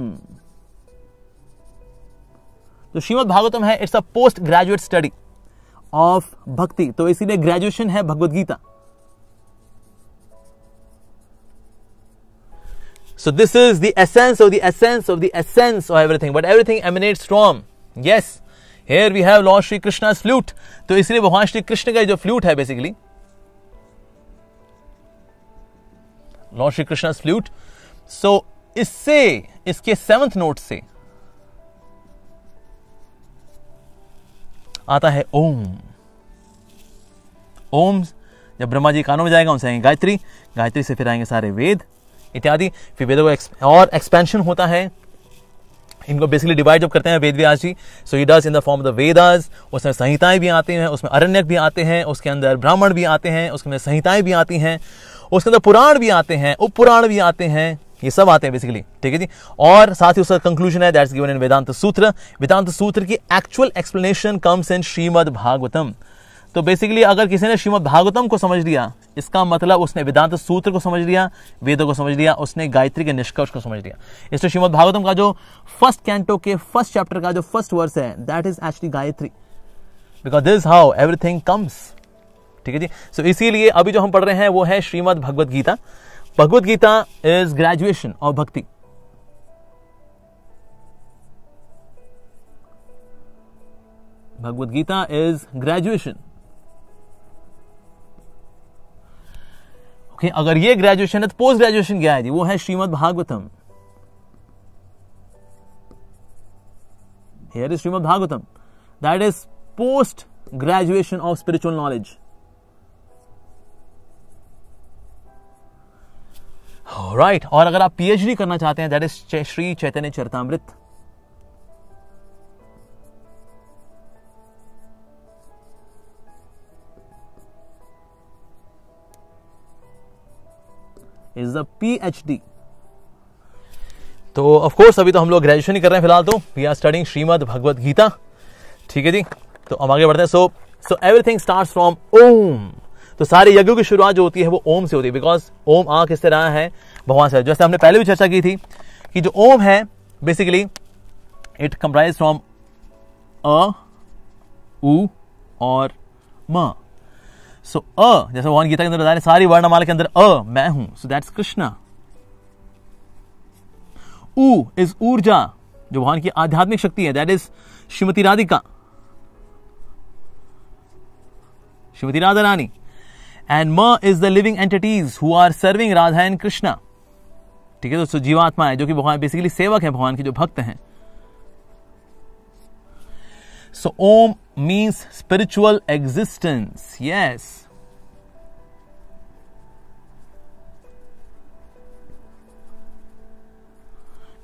तो श्रीमद् भागवतम है, it's a post graduate study of भक्ति, तो इसीलिए ग्रेजुएशन है Bhagavad Gita. So this is the essence of the essence of the essence of everything, but everything emanates from, yes, here we have Lord Shri Krishna's flute। तो इसलिए भगवान श्री कृष्ण का जो flute है बेसिकली, लॉर्ड श्री कृष्णा's फ्लूट, सो इससे, इसके 7th नोट से आता है ओम। ओम जब ब्रह्मा जी कानों में जाएगा, उनसे आएंगे गायत्री, गायत्री से फिर आएंगे सारे वेद इत्यादि, फिर वेदों को और एक्सपेंशन होता है। इनको बेसिकली डिवाइड जब करते हैं Veda Vyasa ji, so he does in the form of the Vedas. उसमें संहिताएं भी आती हैं, उसमें अरण्यक भी आते हैं, उसके अंदर ब्राह्मण भी आते हैं, उसके अंदर संहिताएं भी आती हैं, उसके अंदर पुराण भी आते हैं, उपपुराण भी आते हैं, ये सब आते हैं बेसिकली। ठीक है जी, और साथ ही उसका कंक्लूजन है दैट्स गिवन इन वेदांत सूत्र। वेदांत सूत्र की actual explanation comes in Shrimad Bhagavatam. तो बेसिकली अगर किसी ने श्रीमद् भागवतम को समझ लिया, इसका मतलब उसने वेदांत सूत्र को समझ लिया, वेदों को समझ लिया, उसने गायत्री के निष्कर्ष को समझ लिया। इसलिए श्रीमद् भागवतम का जो फर्स्ट कैंटो के फर्स्ट चैप्टर का जो फर्स्ट वर्स है, that is actually Gayatri, because this is how everything comes. ठीक है जी, सो इसीलिए अभी जो हम पढ़ रहे हैं वो है Shrimad Bhagavad Gita. Bhagavad Gita is graduation of bhakti. Bhagavad Gita is graduation. Okay, अगर ये ग्रेजुएशन है तो पोस्ट ग्रेजुएशन क्या है जी? वो है Shrimad Bhagavatam. Here is Shrimad Bhagavatam, that is post graduation of spiritual knowledge. Right, और अगर आप पीएचडी करना चाहते हैं, that is Shri Chaitanya Charitamrita. Is the PhD. तो ऑफ कोर्स अभी तो हम लोग ग्रेजुएशन ही कर रहे हैं फिलहाल, तो we are studying Shrimad Bhagavad Gita. ठीक है जी, तो हम आगे बढ़ते हैं। So everything starts from Om. तो सारे यज्ञों की शुरुआत जो होती है वो ओम से होती है, बिकॉज ओम आ किस तरह है? भगवान से। जैसे हमने पहले भी चर्चा की थी कि जो ओम है basically it comprise from a, उ और म। सो अ, जैसे भगवान गीता के अंदर बता रहे सारी वर्णमाला के अंदर अ मैं हूं, सो दैट्स कृष्णा। उ इज ऊर्जा, जो भगवान की आध्यात्मिक शक्ति है, that is Shrimati Radhika, Shrimati Radha Rani. And M is the living entities who are serving Radha and Krishna. ठीक है, दोस्तों जीवात्मा है जो कि भगवान बेसिकली सेवक है, भगवान के जो भक्त हैं। So Om means spiritual existence. Yes,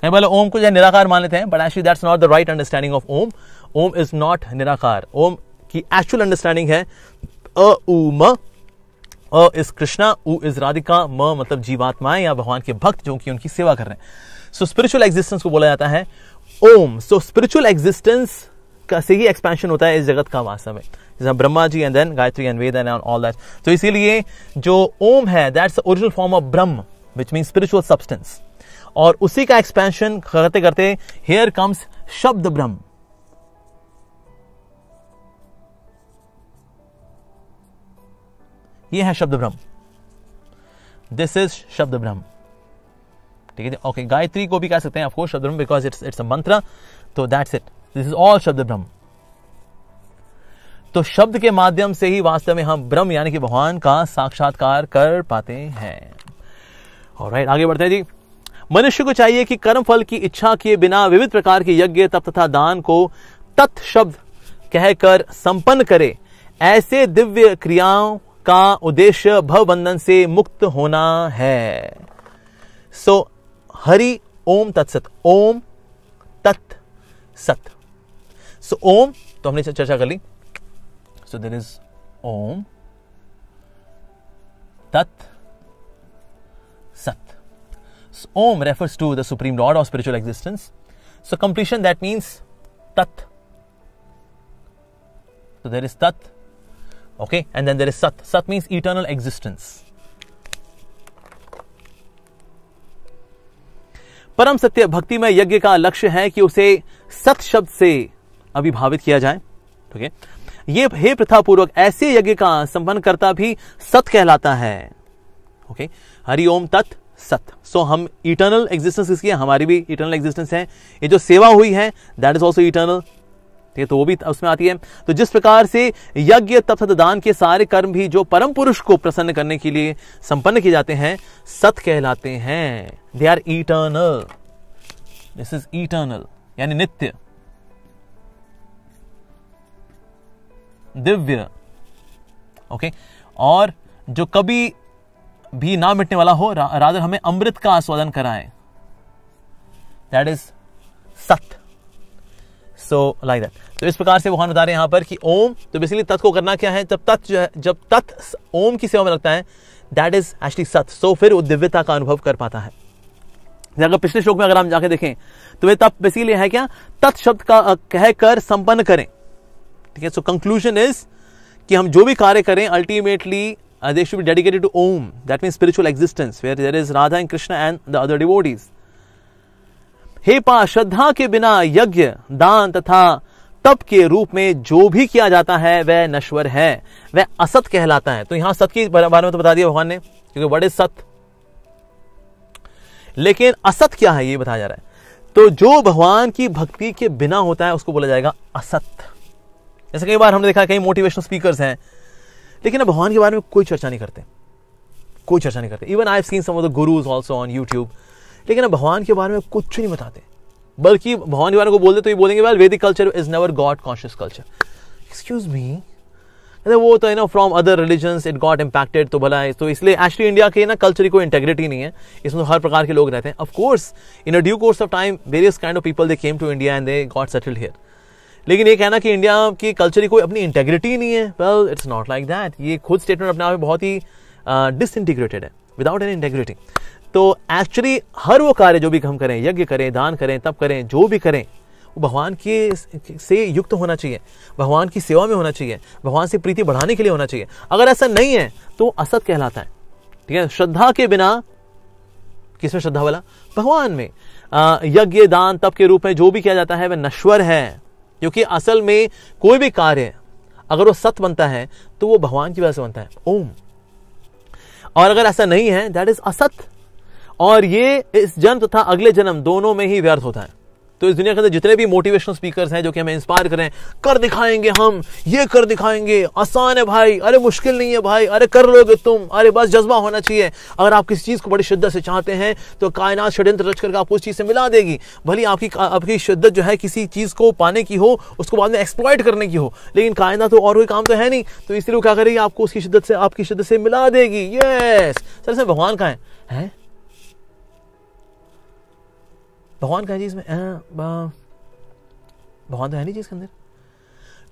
कई बार ओम को जो निराकार मान लेते हैं, but actually that's not the right understanding of Om. Om is not निराकार। ओम की एक्चुअल अंडरस्टैंडिंग है अ उ म। अ इज कृष्णा, उ इज राधिका, म मतलब जीवात्माएं या भगवान के भक्त जो कि उनकी सेवा कर रहे हैं। सो स्पिरिचुअल एग्जिस्टेंस को बोला जाता है ओम। सो स्पिरिचुअल एग्जिस्टेंस का से ही एक्सपेंशन होता है इस जगत का वास्तव में, जैसे Brahma ji and then Gayatri and Veda and all that. तो इसीलिए जो ओम है that's the original form of Brahman, which means spiritual substance. और उसी का एक्सपेंशन करते करते हियर कम्स शब्द ब्रह्म। ये है शब्द ब्रह्म, दिस इज शब्द ब्रह्म। ठीक है, ओके, गायत्री को भी कह सकते हैं ऑफकोर्स शब्द ब्रह्म, बिकॉज इट्स अ मंत्र, तो that's it, this is all शब्द ब्रह्म। तो शब्द के माध्यम से ही वास्तव में हम ब्रह्म यानी कि भगवान का साक्षात्कार कर पाते हैं। ऑलराइट, आगे बढ़ते हैं जी। मनुष्य को चाहिए कि कर्म फल की इच्छा किए बिना विविध प्रकार के यज्ञ तप तथा दान को तत् शब्द कहकर संपन्न करे। ऐसे दिव्य क्रियाओं का उद्देश्य भवबंधन से मुक्त होना है। सो हरि ओम तत्सत, ओम तत् सत। सो ओम तो हमने चर्चा कर ली। So there is Om Tat Sat. So Om refers to the Supreme Lord of spiritual existence. So completion, that means Tat. So there is Tat, okay, and then there is Sat. Sat means eternal existence. परम सत्य भक्तिमय यज्ञ का लक्ष्य है कि उसे सत शब्द से अभिभावित किया जाए। ठीक है, ये हे प्रथा पूर्वक ऐसे यज्ञ का संपन्न करता भी सत कहलाता है। ओके, हरि ओम तत् सत। सो हम इटर्नल एग्जिस्टेंस इसकी है, हमारी भी इटर्नल एग्जिस्टेंस है। ये जो सेवा हुई है दैट इज ऑल्सो इटर्नल, तो वो भी उसमें आती है। तो जिस प्रकार से यज्ञ तप तथा दान के सारे कर्म भी जो परम पुरुष को प्रसन्न करने के लिए संपन्न किए जाते हैं सत कहलाते हैं। They are eternal, this is eternal यानी नित्य, दिव्य, ओके, और जो कभी भी ना मिटने वाला हो, रादर हमें अमृत का आस्वादन कराए, दैट इज सत। So like that. तो इस प्रकार से भगवान बता रहे हैं यहां पर कि ओम, तो बेसिकली तत् को करना क्या है, जब तत् जो है, जब तत् ओम की सेवा में लगता है दैट इज एक्चुअली सत। सो फिर वो दिव्यता का अनुभव कर पाता है। अगर पिछले श्लोक में अगर हम जाके देखें तो वे तप बेसिकली है क्या, तत् शब्द का कहकर संपन्न करें। ठीक है, सो कंक्लूजन इज कि हम जो भी कार्य करें ultimately they should be dedicated to Om, that means spiritual existence where there is Radha and Krishna and the other devotees. हे पा, श्रद्धा के बिना यज्ञ दान तथा तप के रूप में जो भी किया जाता है वह नश्वर है, वह असत कहलाता है। तो यहां सत के बारे में तो बता दिया भगवान ने, क्योंकि व्हाट इज सत, लेकिन असत क्या है ये बताया जा रहा है। तो जो भगवान की भक्ति के बिना होता है उसको बोला जाएगा असत। जैसे कई बार हमने देखा कई मोटिवेशनल स्पीकर्स हैं लेकिन भगवान के बारे में कोई चर्चा नहीं करते, कोई चर्चा नहीं करते। Even I have seen some of the gurus also on YouTube, लेकिन भगवान के बारे में कुछ नहीं बताते, बल्कि भगवान के बारे में बोलते तो ये बोलेंगे वेल वैदिक culture is never God conscious culture. Excuse me, वो तो है ना from other religions it got impacted, तो भला है, तो इसलिए एक्चुअली इंडिया के ना कल्चर की कोई इंटेग्रिटी नहीं है, इसमें तो हर प्रकार के लोग रहते हैं। Of course in a due course of time various kind of people they came to India and they got settled here. लेकिन ये कहना कि इंडिया की कल्चर की कोई अपनी इंटेग्रिटी नहीं है, well it's not like that. ये खुद स्टेटमेंट अपने आप में बहुत ही डिसइंटीग्रेटेड है, विदाउट एनी इंटेग्रिटी। तो एक्चुअली हर वो कार्य जो भी हम करें, यज्ञ करें, दान करें, तप करें, जो भी करें वो भगवान के से युक्त होना चाहिए, भगवान की सेवा में होना चाहिए, भगवान से प्रीति बढ़ाने के लिए होना चाहिए। अगर ऐसा नहीं है तो असत कहलाता है। ठीक है, श्रद्धा के बिना, किसमें श्रद्धा वाला, भगवान में, यज्ञ दान तप के रूप में जो भी किया जाता है वह नश्वर है, क्योंकि असल में कोई भी कार्य अगर वो सत बनता है तो वो भगवान की वजह से बनता है, ओम। और अगर ऐसा नहीं है दैट इज असत, और ये इस जन्म तथा अगले जन्म दोनों में ही व्यर्थ होता है। तो इस दुनिया के अंदर जितने भी मोटिवेशनल स्पीकर्स हैं जो कि हमें इंस्पायर करें, कर दिखाएंगे हम, ये कर दिखाएंगे, आसान है भाई, अरे मुश्किल नहीं है भाई, अरे कर लोगे तुम, अरे बस जज्बा होना चाहिए। अगर आप किसी चीज को बड़ी शिद्दत से चाहते हैं तो कायनात षड्यंत्र रच करके आपको उस चीज से मिला देगी। भले आपकी शिद्दत जो है किसी चीज को पाने की हो, उसको बाद में एक्सप्लॉइट करने की हो, लेकिन कायनात तो और कोई काम तो है नहीं, तो इसलिए वो क्या करेगी, आपको उसकी शिद्दत से, आपकी शिद्दत से मिला देगी। यस सर, इसमें भगवान का है भगवान का है जी, इसमें भगवान तो है नहीं जी इसके अंदर।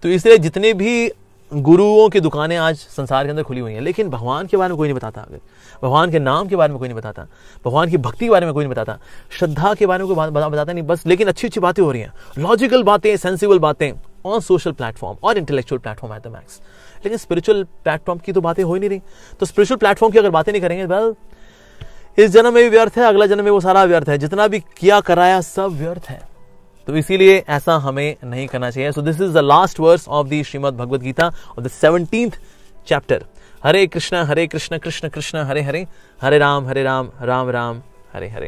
तो इसलिए जितने भी गुरुओं की दुकानें आज संसार के अंदर खुली हुई हैं, लेकिन भगवान के बारे में कोई नहीं बताता, अगर भगवान के नाम के बारे में कोई नहीं बताता, भगवान की भक्ति के बारे में कोई नहीं बताता, श्रद्धा के बारे में कोई बताता नहीं, बस लेकिन अच्छी अच्छी बातें हो रही हैं, लॉजिकल बातें, सेंसिबल बातें ऑन सोशल प्लेटफॉर्म और intellectual platform at the max, लेकिन स्पिरिचुअल प्लेटफॉर्म की तो बातें हो ही नहीं रही। तो स्पिरिचुअल प्लेटफॉर्म की अगर बातें नहीं करेंगे, वेल इस जन्म में भी व्यर्थ है, अगला जन्म में वो सारा व्यर्थ है, जितना भी किया कराया सब व्यर्थ है। तो इसीलिए ऐसा हमें नहीं करना चाहिए। So this is the last verse of the Shrimad Bhagavad Gita of the 17th chapter. Hare Krishna Krishna Krishna Hare Hare, Hare Ram Ram Ram Hare Hare.